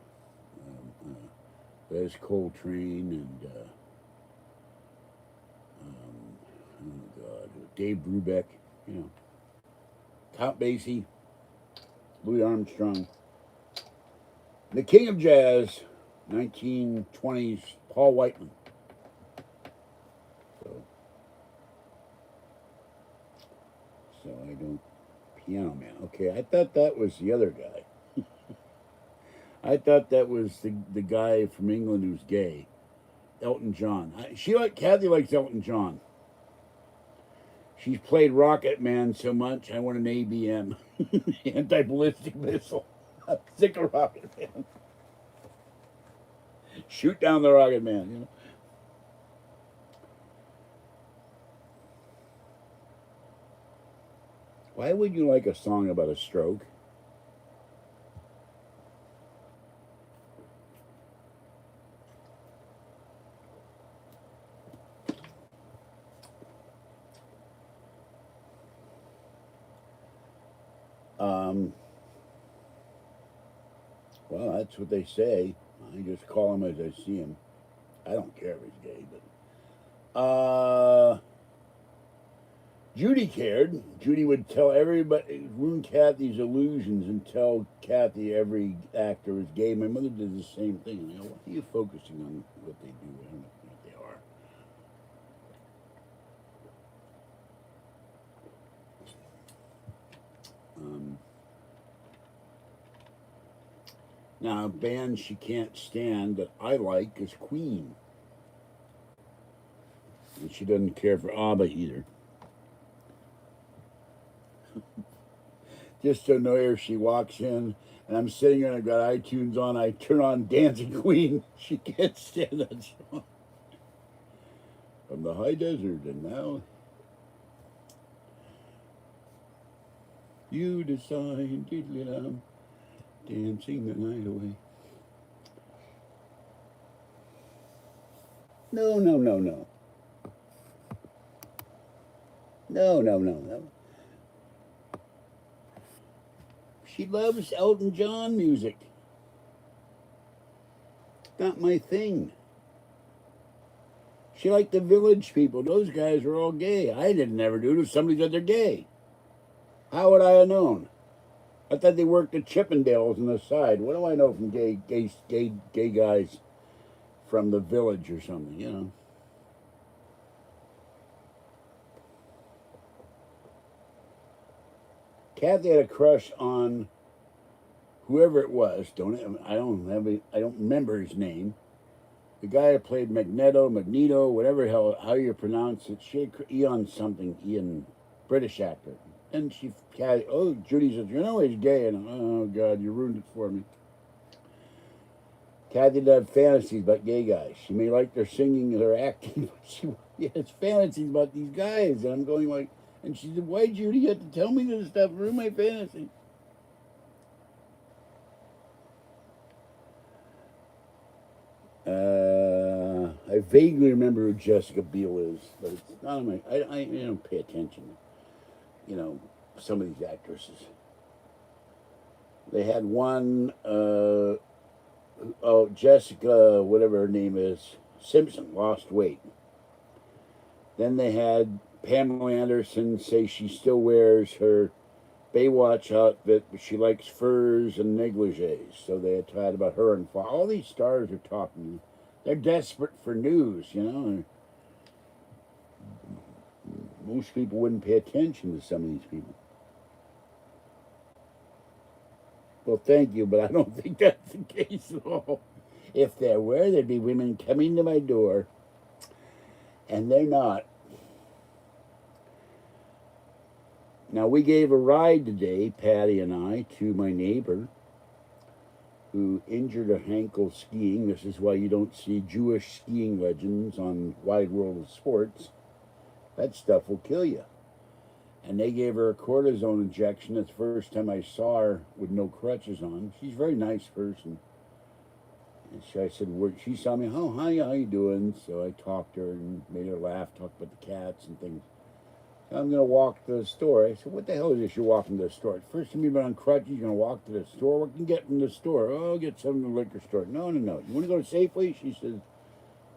Les Coltrane and oh God, Dave Brubeck. You know, Count Basie, Louis Armstrong. The King of Jazz, 1920s, Paul Whiteman. So I don't, Piano Man. Okay, I thought that was the other guy. I thought that was the guy from England who's gay, Elton John. Kathy likes Elton John. She's played Rocket Man so much, I want an ABM, anti-ballistic missile. I'm sick of Rocket Man. Shoot down the Rocket Man, you know. Why would you like a song about a stroke? Well, that's what they say. I just call him as I see him. I don't care if he's gay, but Judy cared. Judy would tell everybody, ruin Kathy's illusions and tell Kathy every actor was gay. My mother did the same thing. And I go, why are you focusing on what they do? I don't know what they are. Now, a band she can't stand that I like is Queen. And she doesn't care for ABBA either. Just to annoy her, she walks in, and I'm sitting there and I've got iTunes on. I turn on Dancing Queen. She can't stand that song. From the high desert, and now you decide, dancing the night away. No. No. She loves Elton John music. Not my thing. She liked the Village People. Those guys were all gay. I didn't ever do it. Somebody said they're gay. How would I have known? I thought they worked at Chippendales on the side. What do I know from gay guys from the Village or something? You know. Kathy had a crush on whoever it was. I don't remember his name. The guy who played Magneto, whatever how you pronounce it. Ian, British actor. And Judy says, you know he's gay. And oh God, you ruined it for me. Kathy did have fantasies about gay guys. She may like their singing, their acting, but she has fantasies about these guys. And I'm going like, and she said, why, Judy, you have to tell me this stuff, ruin my fantasy. I vaguely remember who Jessica Biel is, but it's not on my. I don't pay attention. You know, some of these actresses. They had one. Jessica, whatever her name is, Simpson, lost weight. Then they had Pamela Anderson say she still wears her Baywatch outfit, but she likes furs and negligees. So they had tried about her and all these stars are talking. They're desperate for news, you know. Most people wouldn't pay attention to some of these people. Well, thank you, but I don't think that's the case at all. If there were, there'd be women coming to my door, and they're not. Now, we gave a ride today, Patty and I, to my neighbor who injured her ankle skiing. This is why you don't see Jewish skiing legends on Wide World of Sports. That stuff will kill you. And they gave her a cortisone injection. It's the first time I saw her with no crutches on. She's a very nice person. And I said, she saw me, oh, hi, how you doing? So I talked to her and made her laugh, talked about the cats and things. So I'm going to walk to the store. I said, what the hell is this you're walking to the store? First time you've been on crutches, you're going to walk to the store? What can you get from the store? Oh, I'll get something from the liquor store. No. You want to go to Safeway? She says,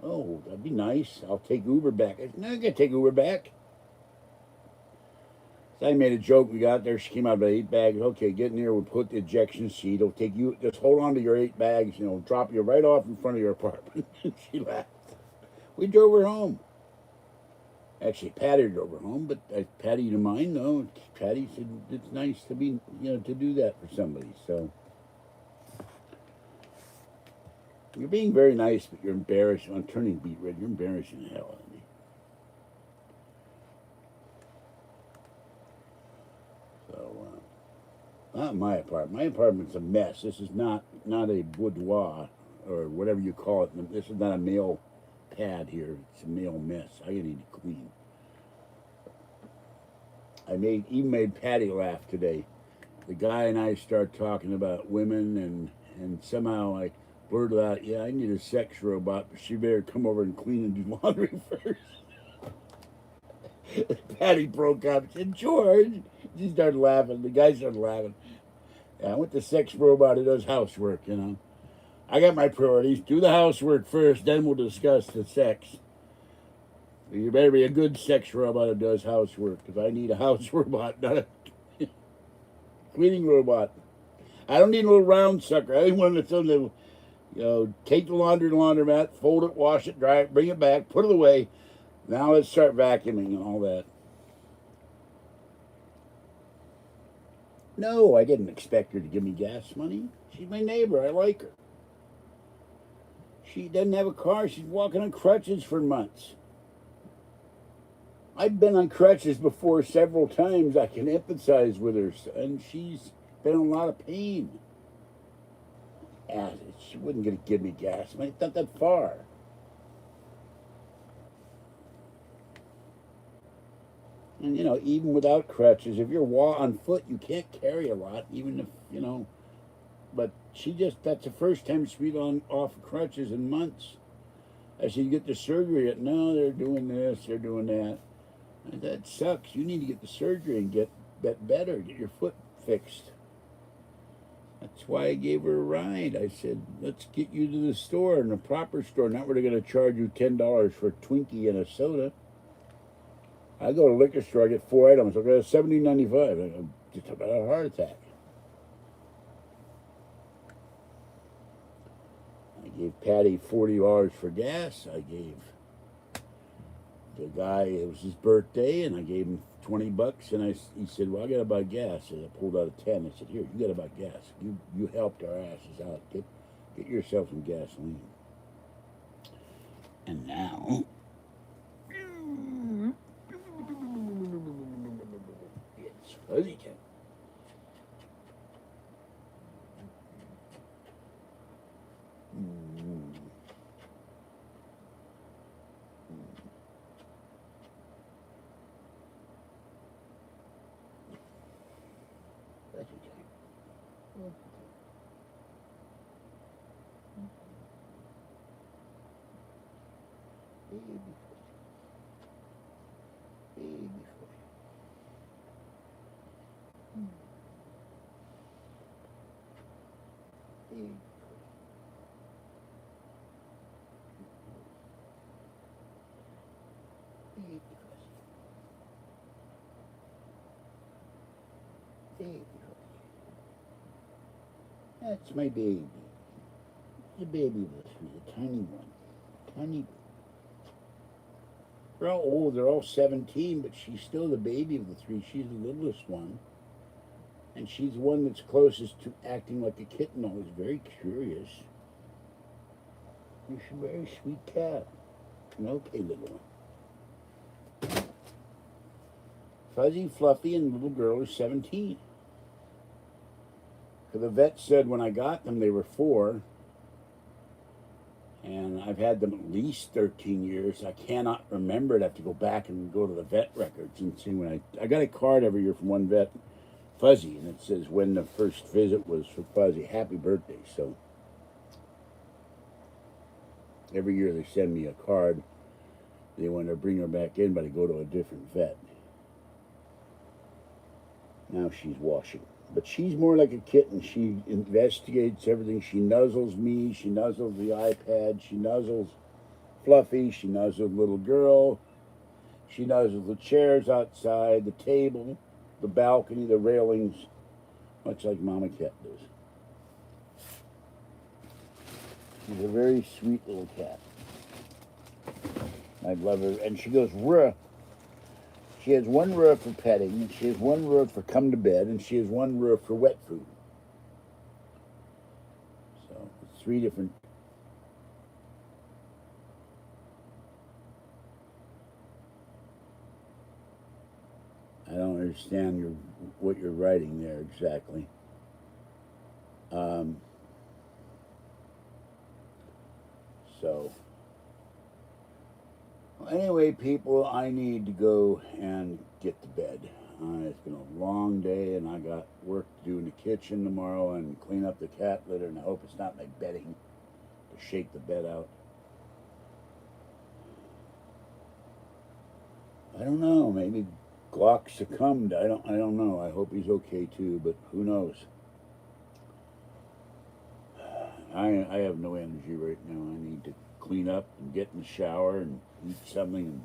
oh, that'd be nice. I'll take Uber back. I said, no, I can't take Uber back. I made a joke. We got there. She came out with 8 bags. Okay, get in here. We'll put the ejection seat. It'll take you. Just hold on to your 8 bags. Drop you right off in front of your apartment. She laughed. We drove her home. Actually, Patty drove her home, but Patty didn't mind. No, Patty said it's nice to be, to do that for somebody. So you're being very nice, but you're embarrassed. I'm turning beet red. You're embarrassing the hell out of me. Not my apartment. My apartment's a mess. This is not a boudoir or whatever you call it. This is not a male pad here. It's a male mess. I need to clean. I even made Patty laugh today. The guy and I start talking about women, and somehow I blurted out, yeah, I need a sex robot, but she better come over and clean and do laundry first. Patty broke up and said, George. She started laughing. The guy started laughing. Yeah, I want the sex robot who does housework, I got my priorities. Do the housework first, then we'll discuss the sex. You better be a good sex robot who does housework, because I need a house robot, not a cleaning robot. I don't need a little round sucker. I need one that's on the, take the laundry to the laundromat, fold it, wash it, dry it, bring it back, put it away. Now let's start vacuuming and all that. No, I didn't expect her to give me gas money. She's my neighbor. I like her. She doesn't have a car. She's walking on crutches for months. I've been on crutches before several times. I can empathize with her, and she's been in a lot of pain. Yeah, she wasn't going to give me gas money. It's not that far. And, even without crutches, if you're on foot, you can't carry a lot, even if, but that's the first time she's been off of crutches in months. I said, you get the surgery. No, they're doing this, they're doing that. And that sucks. You need to get the surgery and get better, get your foot fixed. That's why I gave her a ride. I said, let's get you to the store, in a proper store, not where they're going to charge you $10 for a Twinkie and a soda. I go to the liquor store, I get 4 items. I got $17.95. I'm just about a heart attack. I gave Patty $40 for gas. I gave the guy, it was his birthday, and I gave him $20. And he said, well, I got to buy gas. And I pulled out a 10. I said, here, you got to buy gas. You helped our asses out. Get yourself some gasoline. And now... Fuzzy cat. Fuzzy cat. Baby. That's my baby. The baby with me, the tiny one. Tiny. They're all old, they're all 17, but she's still the baby of the 3. She's the littlest one. And she's the one that's closest to acting like a kitten, always very curious. She's a very sweet cat. An okay little one. Fuzzy, Fluffy, and little girl are 17. The vet said when I got them they were 4. And I've had them at least 13 years. I cannot remember it. I have to go back and go to the vet records and see when I got a card every year from one vet, Fuzzy, and it says when the first visit was for Fuzzy. Happy birthday. So every year they send me a card. They want to bring her back in, but I go to a different vet. Now she's washing. But she's more like a kitten. She investigates everything. She nuzzles me. She nuzzles the iPad. She nuzzles Fluffy. She nuzzles little girl. She nuzzles the chairs outside, the table, the balcony, the railings, much like Mama Cat does. She's a very sweet little cat. I love her. And she goes, ruh. She has one ruh for petting, and she has one ruh for come to bed, and she has one ruh for wet food. So it's 3 different. I don't understand what you're writing there exactly. So anyway, people, I need to go and get to bed. It's been a long day, and I got work to do in the kitchen tomorrow and clean up the cat litter, and I hope it's not my bedding to shake the bed out. I don't know. Maybe Glock succumbed. I don't know. I hope he's okay too, but who knows? I have no energy right now. I need to clean up and get in the shower and eat something and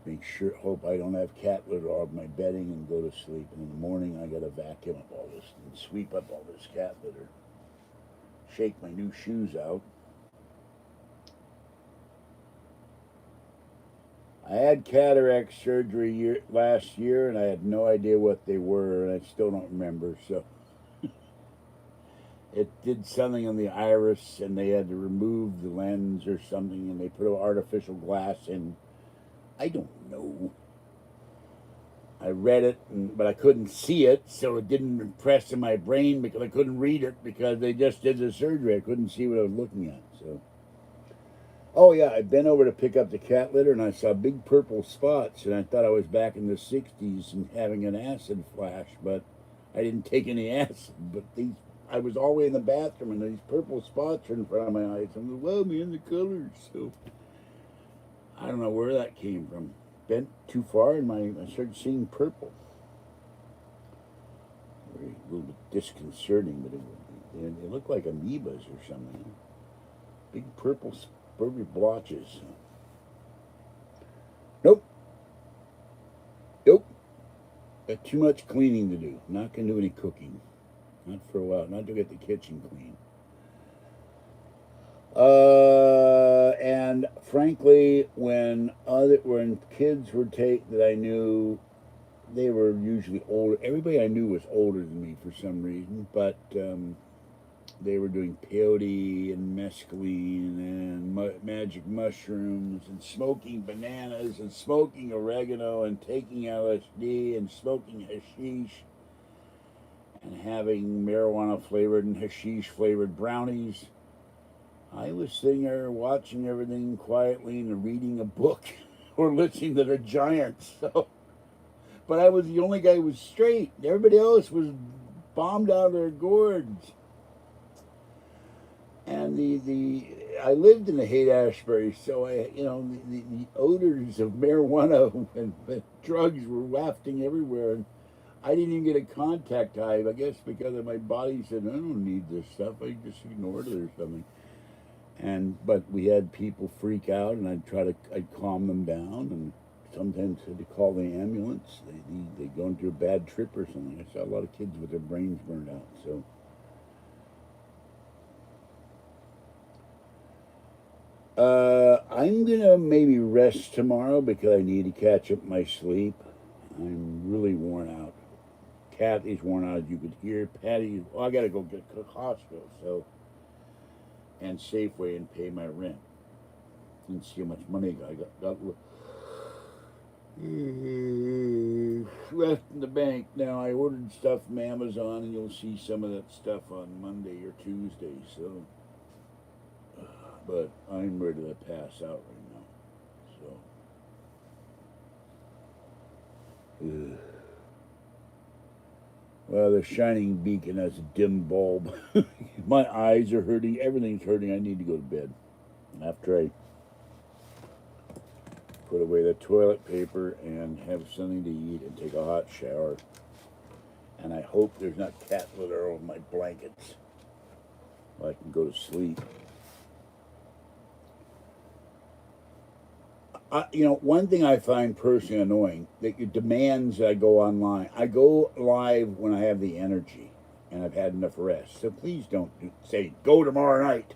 make sure, hope I don't have cat litter all over my bedding and go to sleep. And in the morning, I got to vacuum up all this and sweep up all this cat litter. Shake my new shoes out. I had cataract surgery last year, and I had no idea what they were, and I still don't remember. So it did something on the iris, and they had to remove the lens or something, and they put an artificial glass in. I don't know. I read it, but I couldn't see it, so it didn't impress in my brain because I couldn't read it because they just did the surgery. I couldn't see what I was looking at. So, oh yeah, I bent over to pick up the cat litter, and I saw big purple spots, and I thought I was back in the '60s and having an acid flash, but I didn't take any acid. But I was all the way in the bathroom, and these purple spots are in front of my eyes. I'm like, wow, man, the colors. So I don't know where that came from. Bent too far, and I started seeing purple. Very, a little bit disconcerting, but it looked like amoebas or something. Big purple blotches. Nope. Got too much cleaning to do. Not gonna do any cooking. Not for a while. Not to get the kitchen clean. And frankly, when kids were that I knew, they were usually older. Everybody I knew was older than me for some reason, but they were doing peyote and mescaline and magic mushrooms and smoking bananas and smoking oregano and taking LSD and smoking hashish and having marijuana flavored and hashish flavored brownies. I was sitting there watching everything quietly and reading a book or listening to the Giants. So, but I was the only guy who was straight. Everybody else was bombed out of their gourds. And I lived in the Haight-Ashbury, so the odors of marijuana and drugs were wafting everywhere. And I didn't even get a contact high. I guess because my body said I don't need this stuff. I just ignored it or something. But we had people freak out, and I'd calm them down, and sometimes had to call the ambulance. They go into a bad trip or something. I saw a lot of kids with their brains burned out. So I'm gonna maybe rest tomorrow because I need to catch up my sleep. I'm really worn out. Kathy's worn out, as you could hear. Patty, I gotta go get to Costco, so. And Safeway and pay my rent and see how much money I got left in the bank. Now I ordered stuff from Amazon, and you'll see some of that stuff on Monday or Tuesday. So But I'm ready to pass out right now. So, well, the shining beacon has a dim bulb. My eyes are hurting. Everything's hurting. I need to go to bed. After I put away the toilet paper and have something to eat and take a hot shower. And I hope there's not cat litter over my blankets. I can go to sleep. One thing I find personally annoying that it demands that I go online. I go live when I have the energy and I've had enough rest. So please don't say go tomorrow night.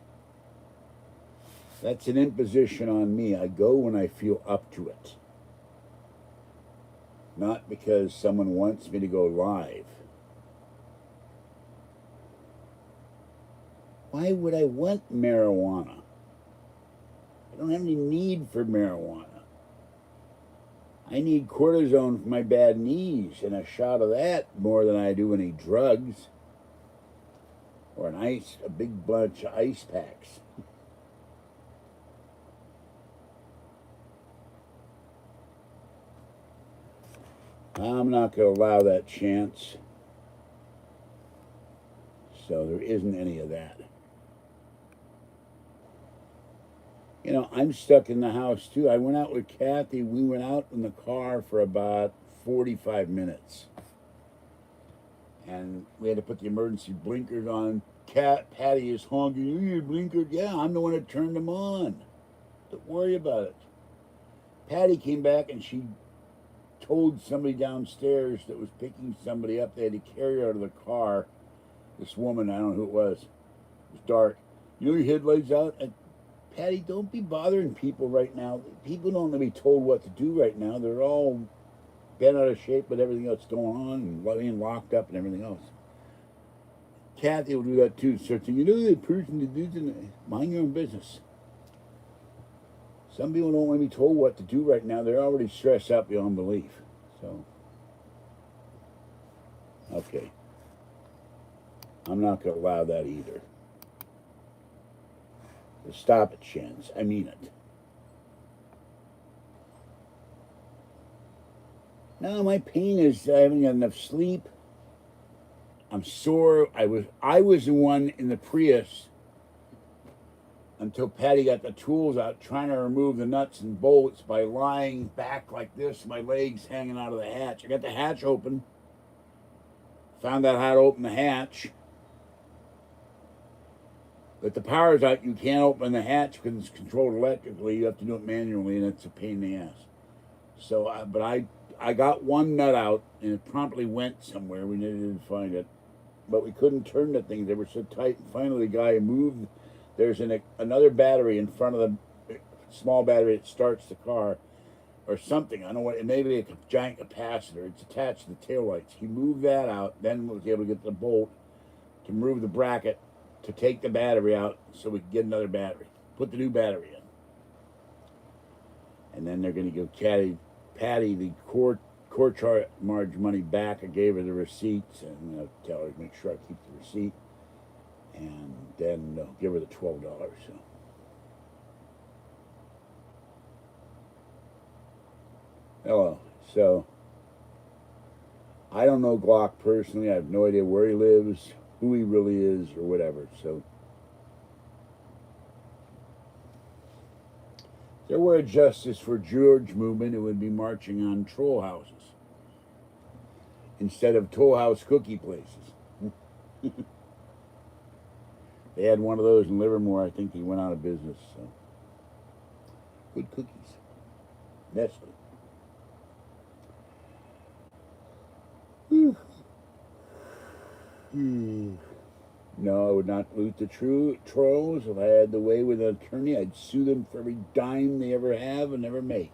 That's an imposition on me. I go when I feel up to it, not because someone wants me to go live. Why would I want marijuana? I don't have any need for marijuana. I need cortisone for my bad knees and a shot of that more than I do any drugs or a big bunch of ice packs. I'm not going to allow that chance. So there isn't any of that. I'm stuck in the house too. I went out with Kathy. We went out in the car for about 45 minutes. And we had to put the emergency blinkers on. Patty is honking. You need blinkers? Yeah, I'm the one that turned them on. Don't worry about it. Patty came back and she told somebody downstairs that was picking somebody up. They had to carry her out of the car. This woman, I don't know who it was. It was dark. Your headlights out? Patty, don't be bothering people right now. People don't want to be told what to do right now. They're all bent out of shape with everything else going on and being locked up and everything else. Kathy will do that too. Searching, the person that does it. Mind your own business. Some people don't want to be told what to do right now. They're already stressed out beyond belief. So, okay. I'm not going to allow that either. Stop it, Shans. I mean it. No, my pain is I haven't got enough sleep. I'm sore. I was the one in the Prius until Patty got the tools out trying to remove the nuts and bolts by lying back like this, my legs hanging out of the hatch. I got the hatch open. Found out how to open the hatch. But the power's out. You can't open the hatch because it's controlled electrically. You have to do it manually, and it's a pain in the ass. So, I got one nut out, and it promptly went somewhere. We needed to find it. But we couldn't turn the things. They were so tight. And finally, the guy moved. There's another battery in front of the small battery that starts the car or something. I don't know what. It may be a giant capacitor. It's attached to the taillights. He moved that out, then was able to get the bolt to remove the bracket to take the battery out so we could get another battery. Put the new battery in. And then they're going to give Patty the core charge money back. I gave her the receipts, and I'm going to tell her to make sure I keep the receipt. And then give her the $12. So. Hello. So, I don't know Glock personally. I have no idea where he lives, who he really is, or whatever. So, if there were a Justice for George movement, it would be marching on troll houses instead of Toll House cookie places. They had one of those in Livermore. I think he went out of business. So, good cookies. Nestle. No, I would not loot the true trolls. If I had the way with an attorney, I'd sue them for every dime they ever have and never make.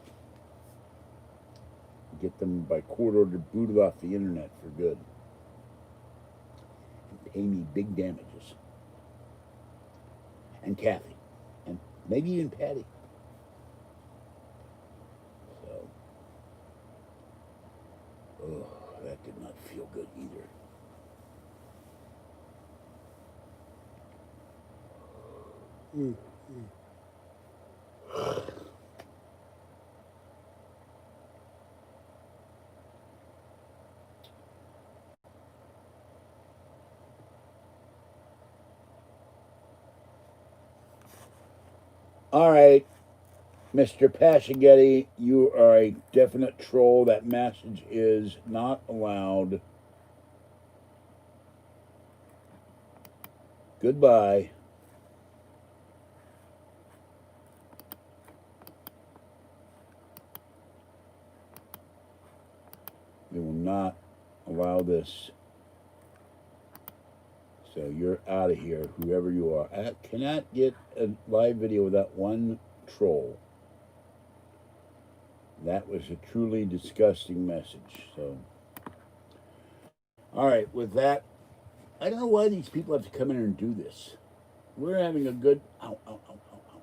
Get them by court order booted off the internet for good. And pay me big damages. And Kathy. And maybe even Patty. So. Oh, that did not feel good either. All right, Mr. Passagetti, you are a definite troll. That message is not allowed. Goodbye. We will not allow this. So you're out of here, whoever you are. I cannot get a live video without one troll. That was a truly disgusting message. So, all right, with that, I don't know why these people have to come in here and do this. We're having a good. Ow, ow, ow, ow, ow.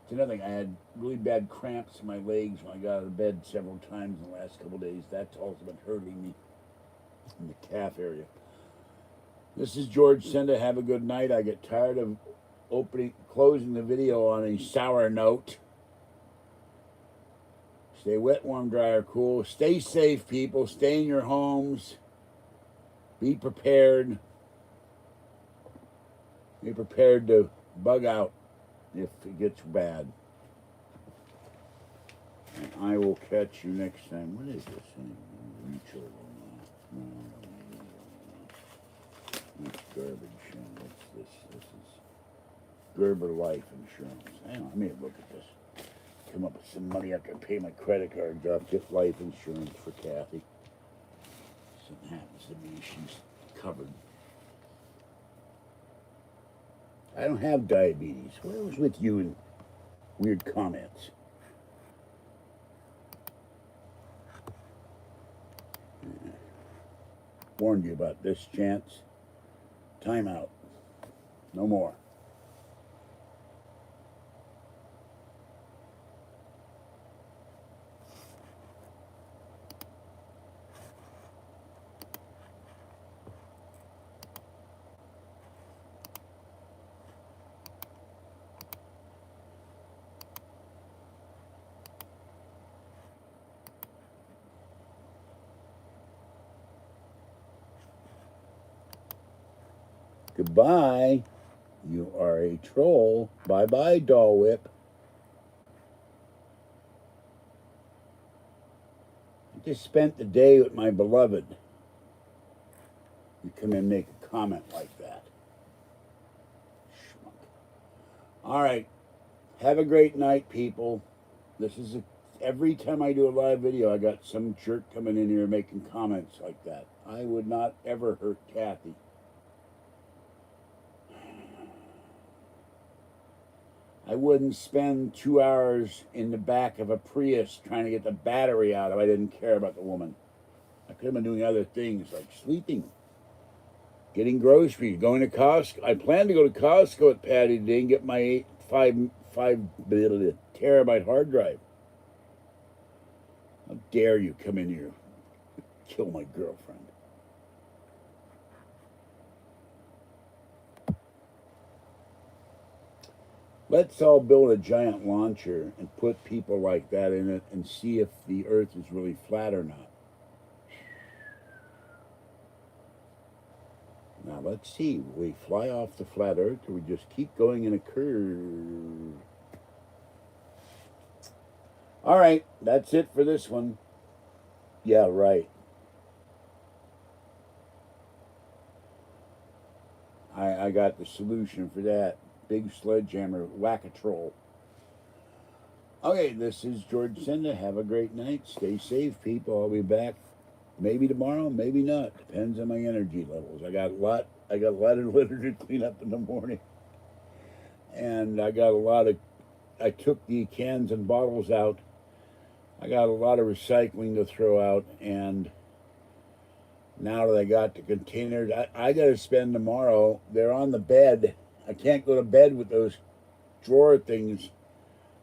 It's another thing. I had really bad cramps in my legs when I got out of bed several times in the last couple of days. That's also been hurting me in the calf area. This is George Senda. Have a good night. I get tired of closing the video on a sour note. Stay wet, warm, dry, or cool. Stay safe, people. Stay in your homes. Be prepared. Be prepared to bug out if it gets bad. And I will catch you next time. What is this thing? That's garbage. What's this? This is Gerber Life Insurance. Hang on, let me look at this. Come up with some money I can pay my credit cards off. Get life insurance for Kathy. Something happens to me, she's covered. I don't have diabetes. What was with you and weird comments? Warned you about this, Chance. Time out. No more. Goodbye. You are a troll. Bye-bye, Doll Whip. I just spent the day with my beloved. You come in and make a comment like that. Schmuck. All right. Have a great night, people. This is every time I do a live video, I got some jerk coming in here making comments like that. I would not ever hurt Kathy. I wouldn't spend 2 hours in the back of a Prius trying to get the battery out if I didn't care about the woman. I could have been doing other things like sleeping, getting groceries, going to Costco. I planned to go to Costco with Patty today and get my 5 terabyte hard drive. How dare you come in here and kill my girlfriend? Let's all build a giant launcher and put people like that in it and see if the Earth is really flat or not. Now let's see. Will we fly off the flat Earth or we just keep going in a curve? All right, that's it for this one. Yeah, right. I got the solution for that. Big sledgehammer, whack-a-troll. Okay, this is George Senda. Have a great night. Stay safe, people. I'll be back maybe tomorrow, maybe not. Depends on my energy levels. I got a lot of litter to clean up in the morning. And I took the cans and bottles out. I got a lot of recycling to throw out, and now that I got the containers, I got to spend tomorrow. They're on the bed. I can't go to bed with those drawer things.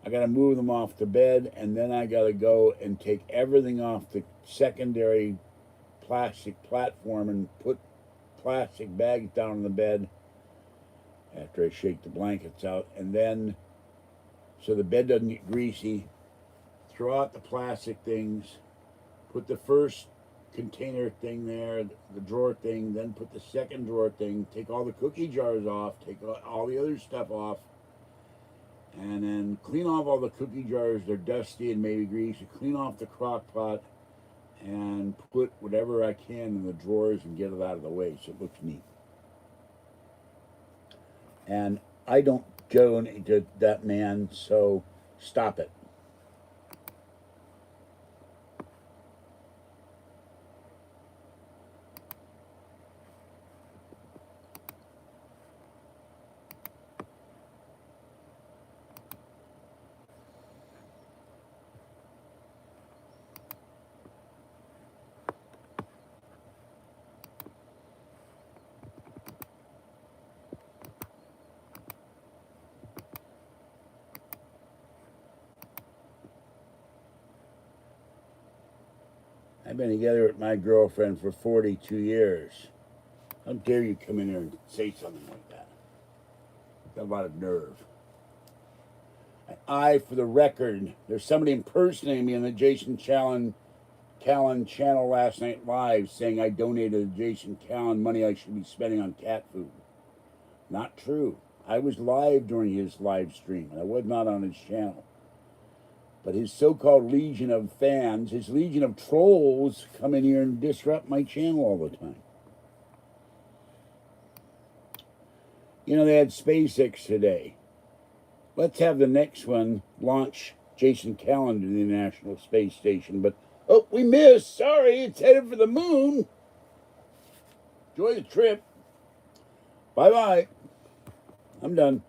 I got to move them off the bed, and then I got to go and take everything off the secondary plastic platform and put plastic bags down on the bed after I shake the blankets out. And then so the bed doesn't get greasy. Throw out the plastic things. Put the first container thing there, the drawer thing, then put the second drawer thing. Take all the cookie jars off. Take all the other stuff off. And then clean off all the cookie jars. They're dusty and maybe greasy. Clean off the crock pot and put whatever I can in the drawers and get it out of the way so it looks neat. And I don't donate to that man, so stop it. I've been together with my girlfriend for 42 years. How dare you come in here and say something like that? Got a lot of nerve. For the record, there's somebody impersonating me on the Jason Callan channel last night live saying I donated to Jason Callan money I should be spending on cat food. Not true. I was live during his live stream, and I was not on his channel. But his so-called legion of fans, his legion of trolls, come in here and disrupt my channel all the time. You know, they had SpaceX today. Let's have the next one launch Jason Callan to the International Space Station. But, oh, we missed. Sorry, it's headed for the moon. Enjoy the trip. Bye-bye. I'm done.